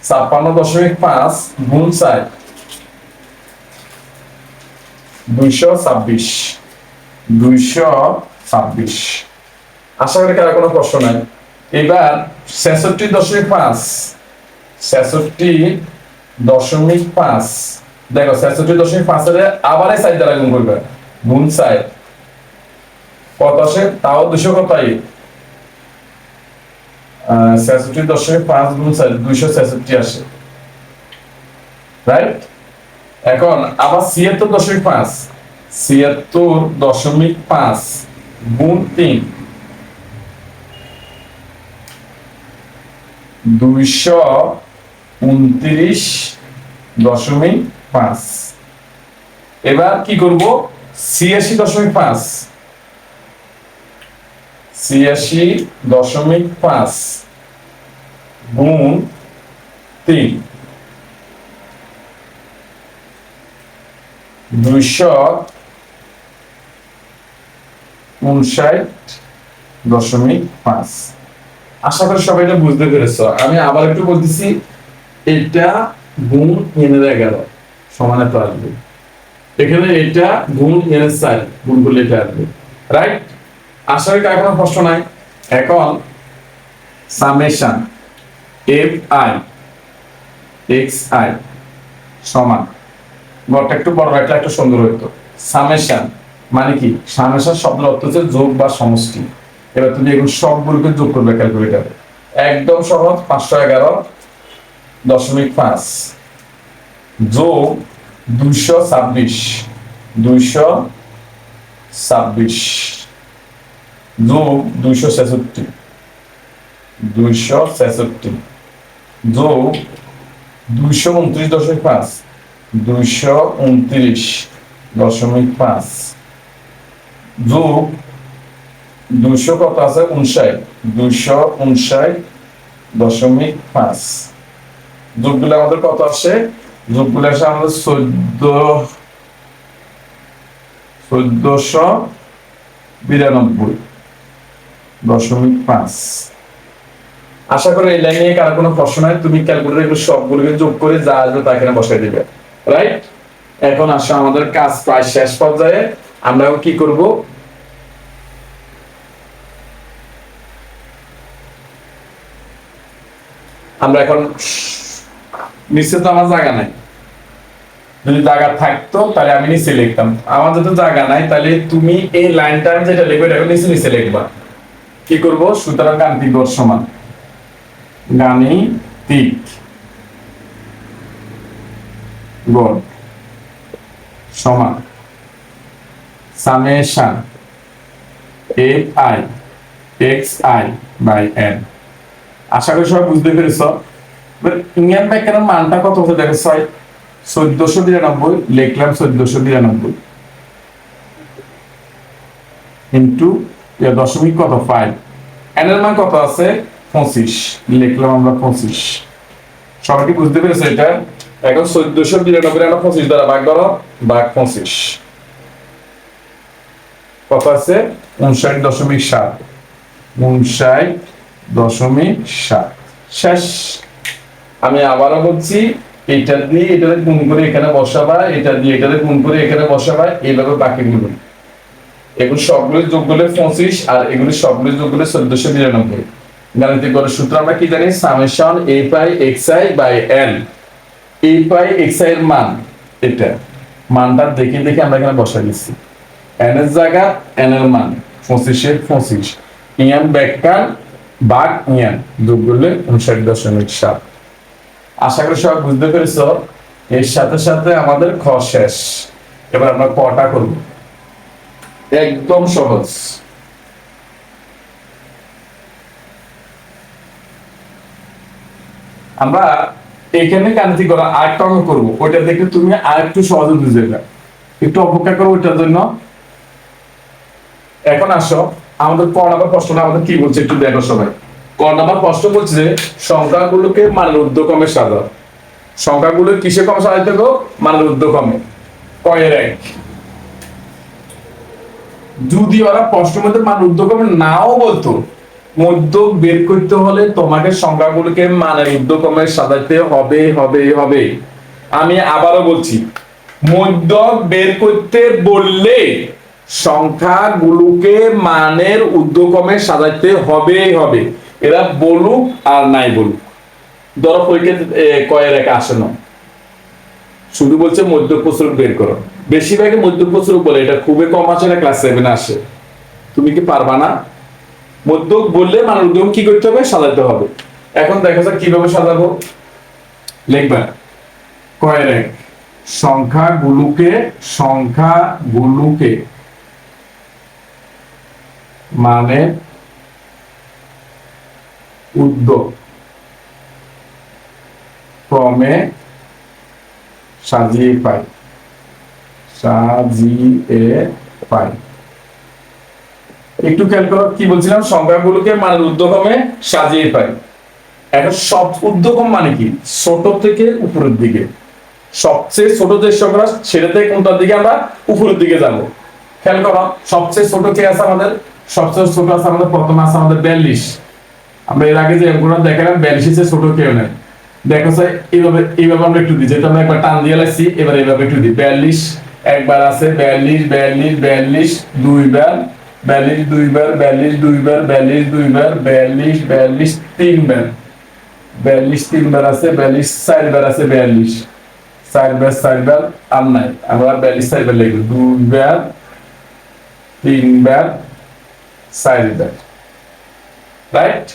56.5 গুণ 4, 226, 226। আশা করি কারো কোনো প্রশ্ন নাই। এবার 66.5 66.5, দেখো 66.5 এর আবার এই সাইড দ্বারা গুণ করবে, গুণ 4 কত আসে, তাও 200 কতই 66.5 গুণ 4 266 আসে, রাইট? এখন আবার 76.5 76.5 গুণ 3 229.5। এবার কি করব, 86.5 86.5 গুণ 3 259.5। আশা করি সবাই এটা বুঝতে পেরেছো। আমি আবার একটু বলতেছি, এটা গুণ n এর 11 সমান এত আসবে, এখানে এটা গুণ n এর 4 গুণ করলে এটা আসবে, রাইট? আশা করি কার কোনো প্রশ্ন নাই। এখন সামেশন fi xi সমান, গড়টা একটু বড় রাখলে একটু সুন্দর হতো। সামেশন মানে কি, সামেশন শব্দের অর্থ হচ্ছে যোগ বা সমষ্টি। এবার তুমি এগুলো সবগুলোকে যোগ করবে ক্যালকুলেটরে, একদম সহজ। 511.5 যোগ 226 226 যোগ 266 266 যোগ 229.5 229.5 যোগ 200 কত আছে 59 259.5 যোগ দিলে আমাদের কত আসে যোগগুলো আসে আমাদের 1492.5। আশা করি এই লাইন নিয়ে কারো কোনো প্রশ্ন নাই, তুমি ক্যালকুলেটর এগুলো সবগুলোকে যোগ করে যা আসবে তা এখানে বসাই দিবে, রাইট? এখন আসো আমাদের কাজ প্রায় শেষ পর্যায়ে, আমরা কি করব, আমরা এখন নিচে তো আমার জায়গা নাই, যদি জায়গা থাকতো তাহলে আমি নিচে লিখতাম, আমার যেহেতু জায়গা নাই তাহলে তুমি এই লাইনটা যেটা লিখবে এটা নিচে নিচে লিখবা। কি করব, সুতরাং গাণিতিক গড় সমান গাণিতিক গড় সমান summation ai xi by n। আশা করি সবাই বুঝতে পেরেছ। ইংল্যান্ড ব্যাংকের মানটা কত হতে দেখো, 1492 লিখলাম, 1492 ইন্টু দশমিক কত 5, n এর মান কত আছে 25, লিখলাম আমরা 25। সবাই কি বুঝতে পেরেছে এটা? এখন 1492 আমরা 25 দ্বারা ভাগ করো, ভাগ 25 কত আছে 59.7, 59.7। শেষ। আমি আবারও বলছি, এটা দিয়ে এটাতে গুণ করে এখানে বসাবা, এটা দিয়ে এটাতে গুণ করে এখানে বসাবা, এইভাবে বাকিগুলো। এগুলো সবগুলো যোগ করলে 25 আর এগুলো সবগুলো যোগ করলে 1492। গাণিতিক গড়ের সূত্র আমরা কি জানি, summation a pi xi by n। a pi xi এর মান এটা, মানটা দেখে দেখে আমরা এখানে বসাই দিচ্ছি, n এর জায়গা n এর মান 25 এর 25, ইয়ান ব্যাখ্যান ভাগ ইয়ান যোগ করলে 59.7। আশা করি সবাই বুঝতে পেরেছ। এর সাথে সাথে আমাদের খ শেষ। এবার আমরা কটা করব, একদম সহজ। আমরা এখানে গাণিতিক গড় আরেকটা অঙ্ক করবো, ওইটা দেখে তুমি আরেকটু সহজে বুঝে যাবে, একটু অপেক্ষা করো ওইটার জন্য। এখন আসো আমাদের ক নাম্বার প্রশ্নটা আমাদের কি বলছে একটু দেখো সবাই। ক নাম্বার প্রশ্ন বলছে যে সংখ্যাগুলোকে মানের ঊর্ধ্বক্রমে সাজাও। সংখ্যাগুলো কিসে কমে সাজাইতে গো, মানের ঊর্ধ্বক্রমে। কয়ের এক। যদি ওরা প্রশ্নের মধ্যে মান ঊর্ধ্বক্রমে নাও বলতো, মধ্যক বের করতে হলে তোমাকে সংখ্যাগুলোকে মানের ঊর্ধ্বক্রমে সাজাইতে হবে হবে হবে। আমি আবারও বলছি, মধ্যক বের করতে বললে সংখ্যাগুলোকে মানের ঊর্ধ্বক্রমে সাজাইতে হবে হবে, এরা বলুক আর নাই বলুক। ধরো পরীক্ষায় কয়ের এক আসে না, শুধু বলছে মধ্যক প্রচুর বের করো, বেশিরভাগই মধ্যক প্রচুর বলে, এটা খুবই কম আছে না ক্লাস 7 আসে। তুমি কি পারবা না? মধ্যক বললে মানে উদ্যম কি করতে হবে, সাজাতে হবে। এখন দেখা যাক কিভাবে সাজাবো। লিখবা কয়ের এক, সংখ্যাগুলোকে মানে ঊর্ধ্বক্রমে সাজিয়ে পাই। একটু খেয়াল করো কি বলছিলাম, সংখ্যাগুলোকে মানের ঊর্ধ্বক্রমে সাজিয়ে পাই। এখন সব ঊর্ধ্বক্রম মানে কি, ছোট থেকে উপরের দিকে। সবচেয়ে ছোট যে সংখ্যা সেটা থেকে কোনটার দিকে আমরা উপরের দিকে যাব। খেয়াল করো সবচেয়ে ছোট কে আছে আমাদের, সবচেয়ে ছোট আছে আমাদের, প্রথমে আছে আমাদের 42। আমরা এর আগে যে অঙ্কটা দেখালাম 42 এর ছোট কেউ নেই। দেখো স্যার এইভাবে আমরা একটু দিই, যেটা আমরা একবার টান দিয়ে লাগছি, এবার এইভাবে একটু দিই। 42 একবার আছে, 42 42 42 দুইবার, 42 দুইবার, 42 দুইবার, 42 দুইবার, 42 42 তিনবার, 42 তিনবার আছে, 42 চারবার আছে, 42 চারবার আর নাই, আমরা 42 চারবার লিখব, দুইবার তিনবার চারবার, রাইট?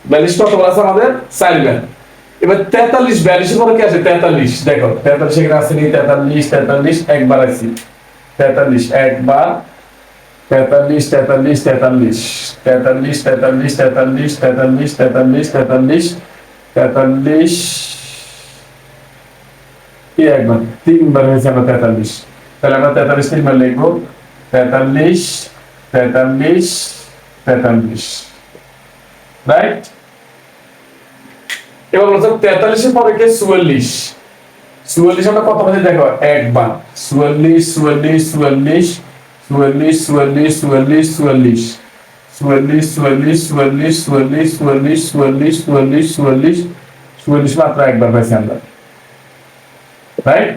42 কতবার আছে আমাদের, চারবার। এবার 43 42 এর পরে কি আছে, 43। দেখো 43 এখানে আছে নি, 43 একবার আছে, 43 একবার, 43 43 43 43 43 43 43 43 43 43 কি একবার, তিনবার হয়েছে আমরা 43। তাহলে আমরা 43 তিনবার লিখবো, 43 43 43, রাইট? এবার বলছো 43 এর পরে কি 44, চুয়াল্লিশ আমরা কত পাচ্ছি দেখো একবার, চুয়াল্লিশ চুয়াল্লিশ চুয়াল্লিশ চুয়াল্লিশ চুয়াল্লিশ চুয়াল্লিশ চুয়াল্লিশ চুয়াল্লিশ চুয়াল্লিশ চুয়াল্লিশ চুয়াল্লিশ চুয়াল্লিশ চুয়াল্লিশ চুয়াল্লিশ চুয়াল্লিশ চুয়াল্লিশ মাত্র একবার পাইছি আমরা, রাইট?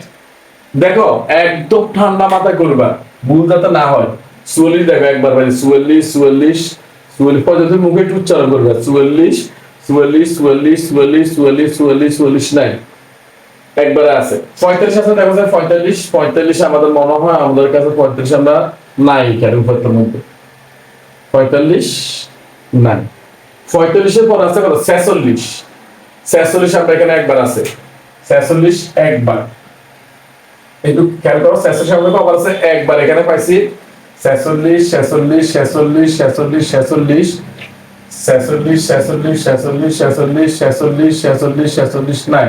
দেখো একদম ঠান্ডা মাথায় করবা, ভুল যাতে না হয়। চুয়াল্লিশ দেখো একবার পাইছি, চুয়াল্লিশ চুয়াল্লিশ চুয়াল্লিশ পর্যন্ত মুখে একটু উচ্চারণ করবে, চুয়াল্লিশ চুয়াল্লিশ চুয়াল্লিশ চুয়াল্লিশ চুয়াল্লিশ চুয়াল্লিশ চুয়াল্লিশ নাই একবারে আছে। 45 আছে দেখো স্যার, 45 45 আমাদের মনে হয় আমাদের কাছে 45 আমরা নাই কেন উপরের মধ্যে, 45 নাই। 45 এর পর আছে কত 46, 46 আমরা এখানে একবার আছে, 46 একবার, একটু খেয়াল করো 46 আমাদের কবার আছে একবার এখানে পাইছি, 46 46 46 46 46 46 46 46 46 46 46 46 নাই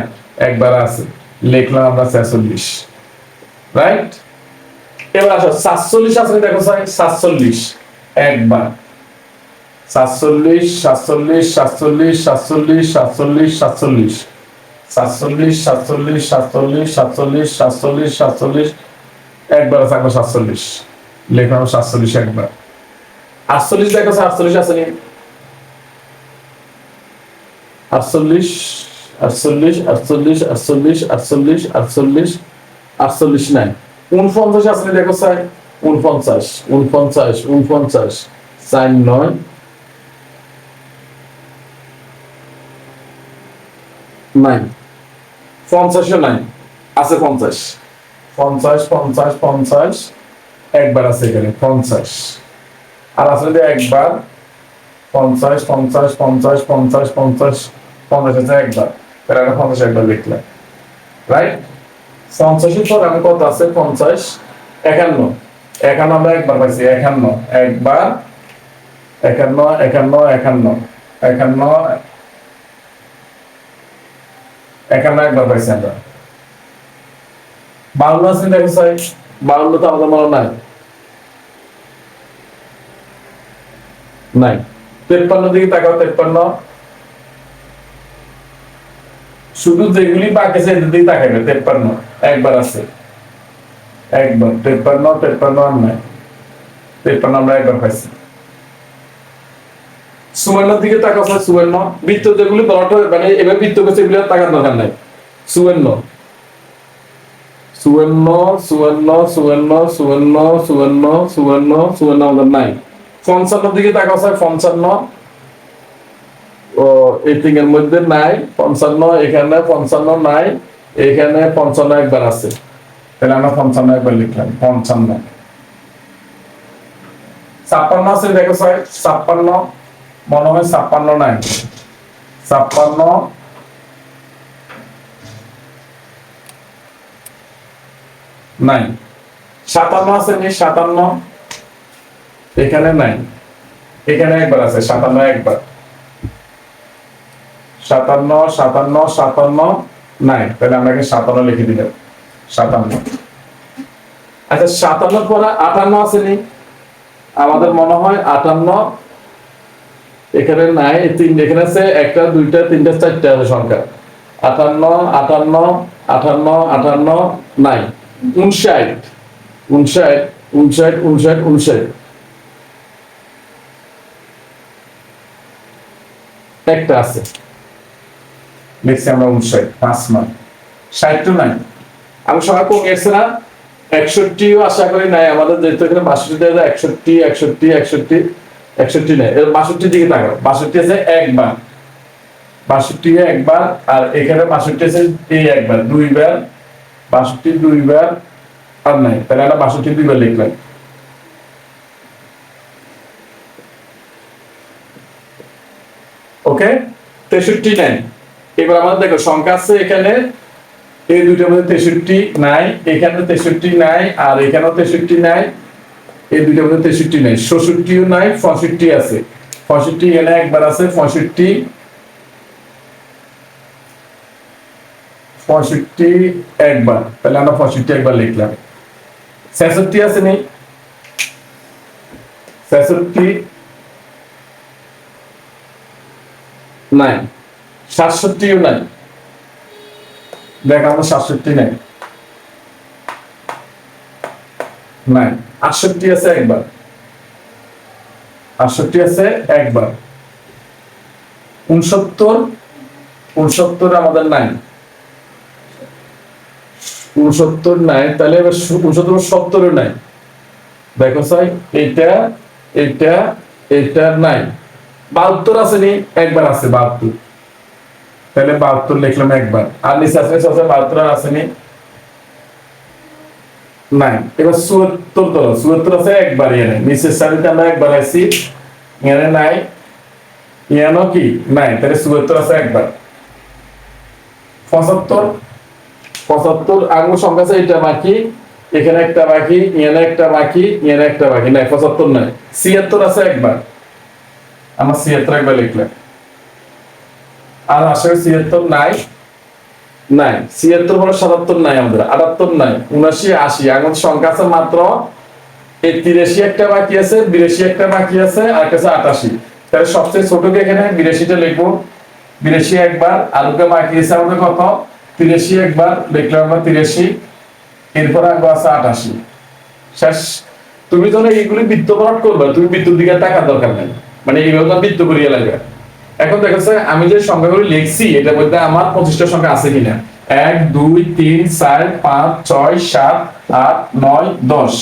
একবার আছে, লিখলাম আমরা 46, রাইট? এবার আসো 47 আছে দেখো স্যার, 47 একবার, 47 47 47 47 47 47 47 47 47 47 47 47 একবার আছে, 47 লিখলাম 47 একবার। 48 দেখো স্যার, 48 আছে নি, 48 48 48 48 48 48 48 নাই। 49 আছে নি দেখো স্যার, 49 49 49 4 9 নাই, 50 নাই, আছে 50 50 50 50 একবার আছে এখানে 50, আর আসলে একবার 50 50 50 50 50 50 আছে একবার, তাহলে আমরা 50 একবার লিখলাম, রাইট? 50 এর পর আমি কত আছে 50 51, 51 আমরা একবার পাইছি, 51 একবার, 51 51 51 51 51 একবার পাইছি আমরা। 52 আছে দেখো স্যার, 52 তো আমাদের মনে নাই, নাই। 53 দিকে তাকাও, 53 শুধু যেগুলি বাকি আছে এদের দিকে তাকাবে, 53 একবার আছে একবার, 53 53 আর নাই, 53 আমরা একবার পাইছি। 54 দিকে তাকাও স্যার, 54 বৃত্ত যেগুলি বড়টা মানে এবার বৃত্ত করছে এগুলো তাকার দরকার নাই, 54 54 54 54 54 54 54 54 আমাদের নাই। 55 দিকে তাকাও স্যার, 55 ও এটিং এর মধ্যে নাই, 55 এখানে 55 নাই, এখানে 55 একবার আছে, তাহলে আমরা 55 একবার লিখলাম 55। 56 আছে দেখো স্যার, 56 মনে হয় 56 নাই, 56 নাই। 57 আছে নি, 57 এখানে নাই, এখানে একবার আছে 57 একবার, 57 57 57 নাই, তাহলে আমরা এখানে 57 লিখে দিলাম 57। আচ্ছা 57 পরে 58 আছে নি, আমাদের মনে হয় 58 এখানে নাই, তিন এখানে আছে একটা দুইটা তিনটা চারটা আছে সংখ্যা, 58 58 58 58 নাই। 59 59 59 59 59 একটা আছে, লিখছি আমরা 59 5 মান। 60 তো নাই, আমি সবাই কম গেছে না, 61ও আশা করি নাই আমাদের, যেহেতু এখানে 62 দেওয়া যায়, 61 61 61 61 নাই, এর 62 দিকে তাকাও, 62 আছে একবার, 62 একবার, আর এখানে 62 আছে এই একবার দুইবার, 62 দুইবার আর নাই, তাহলে আমরা 62 দুইবার লিখলাম। ওকে 63 নাই। এবার আমাদের দেখো সংখ্যা আছে এখানে এই দুইটার মধ্যে 63 নাই, এখানে 63 নাই, আর এখানেও 63 নাই, এই দুইটার মধ্যে 63 নাই, 66ও নাই, 65 আছে, 65 এখানে একবার আছে, 65 65 একবার, তাহলে আমরা 65 একবার লিখলাম। 66 আছে নি, 66 নাই, 67ও নাই, দেখ আমাদের 67 নাই, নাই 68 আছে একবার, 68 আছে একবার, 69 69 আমাদের নাই, 69 নাই, তাহলে এবার 69 70 নাই। দেখো স্যার এটা এটা এটা নাই, 72 আছে নি, একবার আছে 72, তাহলে 72 লিখলাম একবার, আর নিচে আছে 72 আছে নি, নাই। এবার 74 ধরো, 74 আছে একবার, এনে নিচের সারিতে আমরা একবার আছি, এনে নাই, এনে কি নাই, তাহলে 74 আছে একবার। 75 75 আঙ্গুল সংখ্যা আছে, এটা বাকি, এখানে একটা বাকি, এনে একটা বাকি, এনে একটা বাকি, নাই 75 নাই। 76 আছে একবার, আমার 76 একবার লিখলাম, আর আসলে 76 নাই, নাই 76 বলে 77 নাই, আমাদের 78 নাই, 79 80 আঙ্গুল সংখ্যা আছে মাত্র 83 একটা বাকি আছে, 82 একটা বাকি আছে, আর কাছে 88, তাহলে সবচেয়ে ছোট কে এখানে 82টা লিখবো, 82 একবার, আর ওকে বাকি আছে আমাদের কত 83 একবার লিখলাম আমরা 83, এরপর আগে আছে 88, শেষ। তুমি যখন এইগুলি বৃত্ত ভরাট করবে, তুমি বৃত্তের দিকে টাকার দরকার নেই, মানে এইভাবে বৃত্ত করিয়ে লাগবে। এখন দেখেছে আমি যে সংখ্যাগুলি লিখছি এটার মধ্যে আমার 25টা সংখ্যা আছে কিনা, 1 2 3 4 5 6 7 8 9 10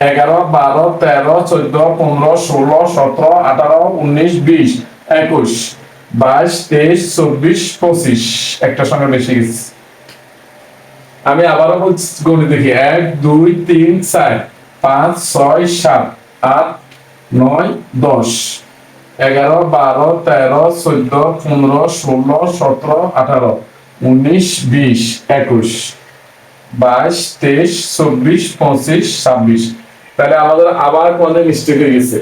11 12 13 14 15 16 17 18 19 20 21 22 23 24 25, একটা সংখ্যা বেশি গেছে। আমি আবারও বলছি, গণিত দেখি, 1 2 3 4 5 6 7 8 9 10 11 12 13 14 15 16 17 18 19 20 21 22 23 24 25 26, তাহলে আমাদের আবার কোন মিস্টেক হয়ে গেছে।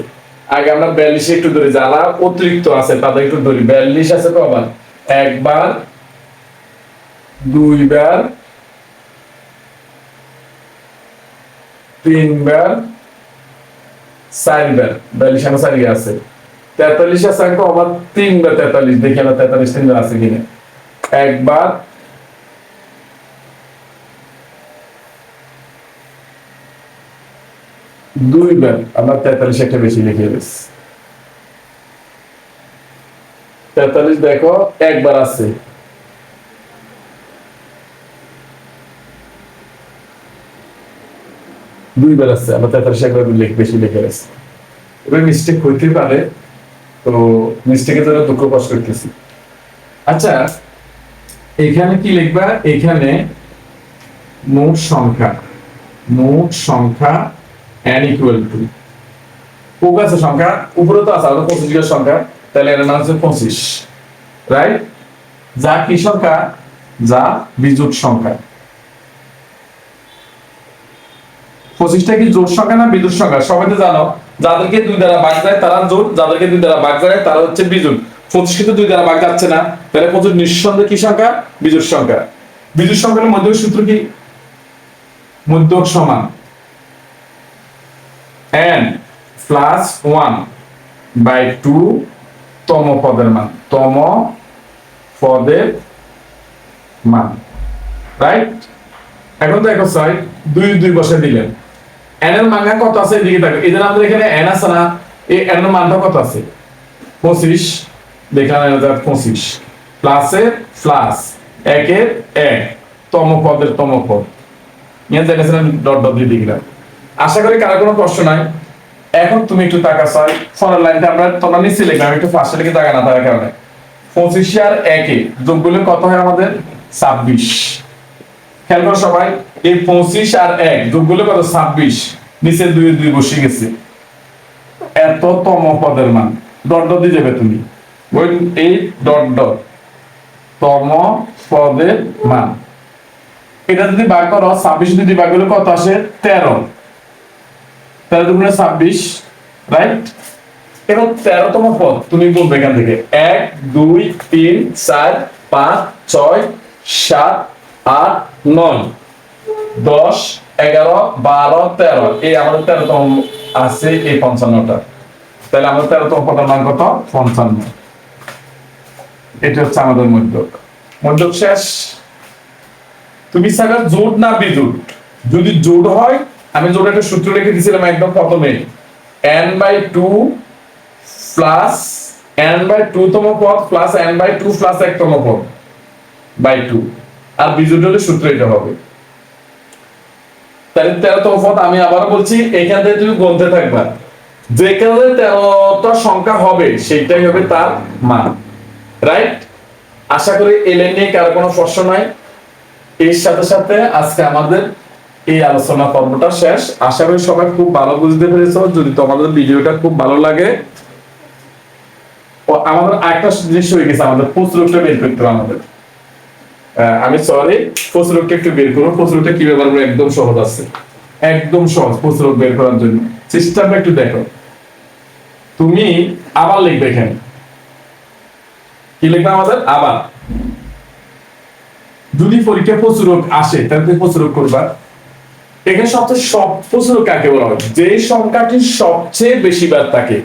আগে আমরা 42 একটু ধরে, যারা অতিরিক্ত আছে তাদের একটু ধরি। 42 আছে কবার, একবার, দুইবার, তিনবার, চারবার, 42 আমার চারিয়ে আছে। 43 আছে আবার তিনবার, 43 দেখি আমরা 43 তিনবার আছে কিনা, একবার, দুইবার, আমরা 43 একটা বেশি লিখে দিচ্ছি। 43 দেখো একবার আছে, দুইবার আছে, আমরা 43 একবার বেশি লিখে দিচ্ছি। এবার মিস্টেক হইতে পারে, তো মিস্টেকের জন্য দুঃখ কষ্ট করতেছি। আচ্ছা এখানে কি লিখবা, এখানে মোট সংখ্যা, মোট সংখ্যা n ইকুয়াল টু, কোক আছে সংখ্যা উপরে তো আছে, আমাদের 25 এর সংখ্যা, তাহলে এর নাম হচ্ছে 25, রাইট। যা কি সংখ্যা, যা বিজোড় সংখ্যা। 25টা কি জোড় সংখ্যা না বিজোড় সংখ্যা? সবাই তো জানো, যাদেরকে 2 দ্বারা ভাগ যায় তারা জোড়, যাদেরকে 2 দ্বারা ভাগ যায় তারা হচ্ছে বিজোড়। 25 কিন্তু 2 দ্বারা ভাগ যাচ্ছে না, তাহলে 25 নিঃসন্দেহে কি সংখ্যা, বিজোড় সংখ্যা। বিজোড় সংখ্যার মধ্যক সূত্র কি, মধ্যক সমান n প্লাস 1 বাই 2 তম পদের মান, তম পদের মান, রাইট। এখন দেখো স্যার 2 2 বসে দিলেন, n এর মান কত আছে এদিকে দেখো, এদের আমাদের এখানে n আছে না, এই n এর মানটা কত আছে 25, দেখানো যায় 25 প্লাসের প্লাস, একের এক, তম পদের তম পদ, নিয়ে দেখেছিলাম ডট ডট দিয়ে দিলাম। আশা করি কারো কোনো প্রশ্ন নাই। এখন তুমি একটু তাকা স্যার, পরের লাইনটা আমরা তোমরা নিচে লিখলাম, একটু ফার্স্টে লিখে তাকা না থাকার কারণে, 25 আর 1 যোগ করলে কত হয় আমাদের 26। খেয়াল করো সবাই, এই 25 আর 1 যোগ করলে কত 26, নিচে 2 2 বসে গেছে, এত তম পদের মান, ডট ডট দিয়ে যাবে তুমি, ওই এই ডট ডট তম পদের মান। এটা যদি ভাগ করো 26 যদি ভাগ করলে কত আসে 13, 13 দুগুণে 26, রাইট। এবার 13তম পদ তুমি বলবে এখান থেকে 1 2 3 4 5 6 7 8 9 10 11 12 13, এই আমাদের 13তম আছে এই 55টা, তাহলে আমাদের 13তম পদের মান কত 55। এটা হচ্ছে আমাদের মধ্যক, মধ্যক শেষ। তুমি চাইবা জোট না বিজোট। যদি জোট হয়, আমি জোট একটা সূত্র লিখে দিয়েছিলাম একদম প্রথমে, n/2 প্লাস n/2 তম পদ প্লাস n/2 প্লাস 1 তম পদ বাই 2। আর বিজোট হলে সূত্র এটা হবে। তাহলে 13 তম পদ, আমি আবারও বলছি, এখান থেকে তুমি গুনতে থাকবা, যেখানে 13টা সংখ্যা হবে সেটাই হবে তার মান। রাইট? আশা করি এলেন নিয়ে কারো কোনো প্রশ্ন নাই। এর সাথে সাথে আজকে আমাদের এই আলোচনা পর্বটা শেষ। আশা করি সবাই খুব ভালো বুঝতে পেরেছো। যদি তোমাদের ভিডিওটা খুব ভালো লাগে, আমাদের একটা জিনিস হয়ে গেছে, আমাদের প্রচুরটা বের করতে হবে আমাদের। আমি সরি, প্রচুরটা একটু বের করবো। প্রচুরটা কিভাবে পারবো, একদম সহজ আছে, একদম সহজ প্রচুর বের করার জন্য। সিস্টেমটা একটু দেখো। তুমি আবার লিখবে এখানে, কি লিখবে আমাদের আবার। যদি পরীক্ষা প্রচুরক আসে তাহলে তুমি প্রচুরক করবা। এখানে সবচেয়ে প্রচুরক কাকে বলা হয়? যে সংখ্যাটি সবচেয়ে বেশি বার থাকে,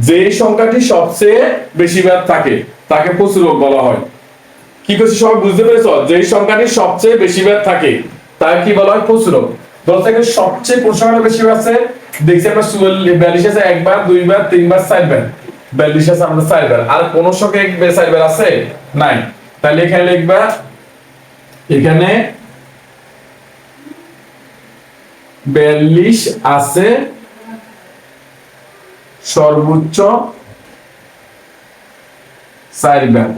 যে সংখ্যাটি সবচেয়ে বেশি বার থাকে তাকে প্রচুরক বলা হয়। কি করছি সবাই বুঝতে পেরেছ? যে সংখ্যাটি সবচেয়ে বেশি বার থাকে তাকে কি বলা হয়? প্রচুরক। বলতে গেলে সবচেয়ে কোন সংখ্যাটা বেশি বার আছে? দেখছি আমরা 42 আছে একবার, দুইবার, তিনবার, চারবার। 42 আছে আমাদের 4 বার। আর কোন সংখ্যা 4 বার আছে? নাই। তাহলে এখানে লিখবা, এখানে 42 আছে সর্বোচ্চ 4 বার।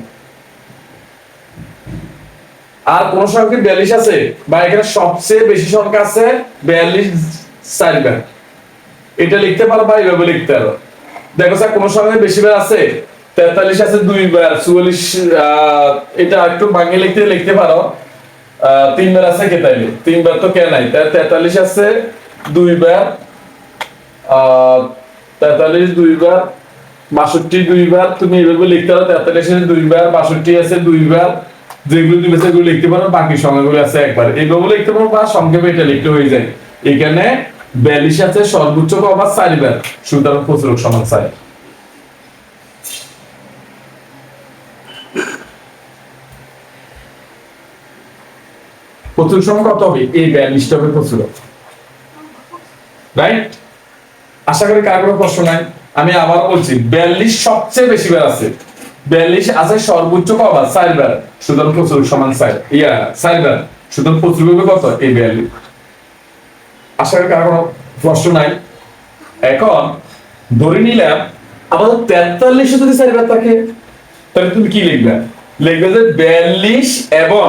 আর কোন সংখ্যা 42 আছে, বা এখানে সবচেয়ে বেশি সংখ্যা আছে 42 4 বার। এটা লিখতে পারো বা এইভাবে লিখতে পারো। দেখো স্যার, কোন সংখ্যা বেশি বার আছে? 43 আছে 2 বার, 44 এটা একটু ভাঙিয়ে লিখতে পারো। 3 বার আছে কে? তাইলে 3 বার তো কে নাই। তাহলে 43 আছে 2 বার, 43 2 বার, 62 2 বার। তুমি এইভাবে লিখতে পারো, 43 আছে 2 বার, 62 আছে 2 বার। যেগুলো তুমি সেগুলো লিখতে পারো, বাকি সংখ্যাগুলো আছে একবার। এইভাবে লিখতে পারো বা সংক্ষেপে এটা লিখতে হয়ে যায়। এখানে 42 আছে সর্বোচ্চ কবার? 4 বার। সুতরাং প্রচুরক সমান 4। প্রচুরক সমান কত হবে? এই 42টা হবে প্রচুরক। রাইট? আশা করি কার কোনো প্রশ্ন নাই। আমি আবার বলছি, 42 সবচেয়ে বেশি বার আছে, 42 আছে সর্বোচ্চ কবার? 4 বার। সুতরাং প্রচুরক সমান 4 বার। সুতরাং প্রচুরক হবে কত? এই 42। আশা করি কার কোনো প্রশ্ন নাই। এখন ধরে নিলাম আমাদের 43 যদি 4 বার থাকে, তাহলে তুমি কি লিখবে? লিখবে যে 42 এবং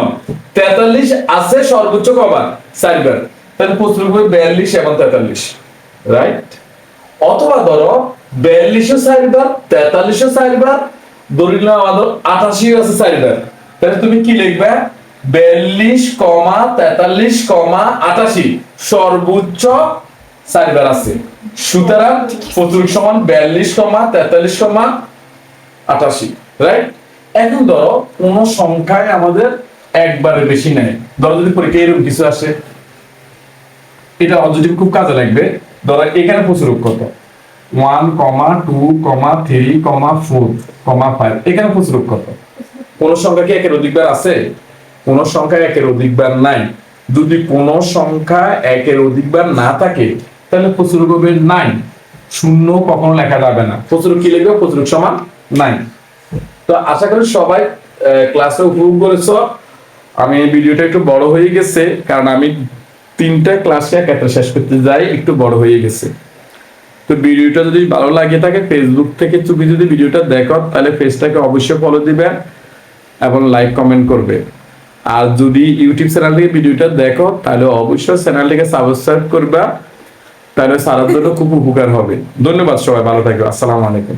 43 আছে সর্বোচ্চ কবার? 4 বার। তাহলে প্রচুরক হবে 42 এবং 43। রাইট? অথবা ধরো 42 ও 4 বার, 43 ও 4 বার, ধরে নিলাম আমাদের 88 আছে 4 বার। তাহলে তুমি কি লিখবে? 42, 43, 88 সর্বোচ্চ 4 বার আছে। সুতরাং প্রচুরক সমান 42, 43, 88। রাইট? এখন ধরো কোন সংখ্যায় আমাদের একবারে বেশি নেই। ধরো যদি পরীক্ষায় এরকম কিছু আসে, এটা অবজেক্টিভ খুব কাজে লাগবে। ধরো এখানে প্রচুরক কত? 1, 2, 3, 4, 5। এখানে প্রচুরক কত? কোন সংখ্যা কি একের অধিকবার আছে? কোন সংখ্যা একের অধিকবার নাই। যদি কোন সংখ্যা একের অধিকবার না থাকে তাহলে প্রচুরক হবে 9। শূন্য কখনো লেখা যাবে না। প্রচুরক কি লিখবে? প্রচুরক সমান 9। তো আশা করি সবাই ক্লাসে উপভোগ করেছো। আমি ভিডিওটা একটু বড় হয়ে গেছে, কারণ আমি 3টা ক্লাসে একসাথে শেষ করতে যাই, একটু বড় হয়ে গেছে। তো ভিডিওটা যদি ভালো লাগে থাকে, ফেসবুক থেকে তুমি যদি ভিডিওটা দেখো তাহলে পেজটাকে অবশ্যই ফলো দিবে এবং লাইক কমেন্ট করবে। আর যদি ইউটিউব চ্যানেল থেকে ভিডিওটা দেখো তাহলে অবশ্যই চ্যানেলটিকে সাবস্ক্রাইব করবা, তাহলে সারার জন্য খুব উপকার হবে। ধন্যবাদ, সবাই ভালো থাকবে। আসসালামু আলাইকুম।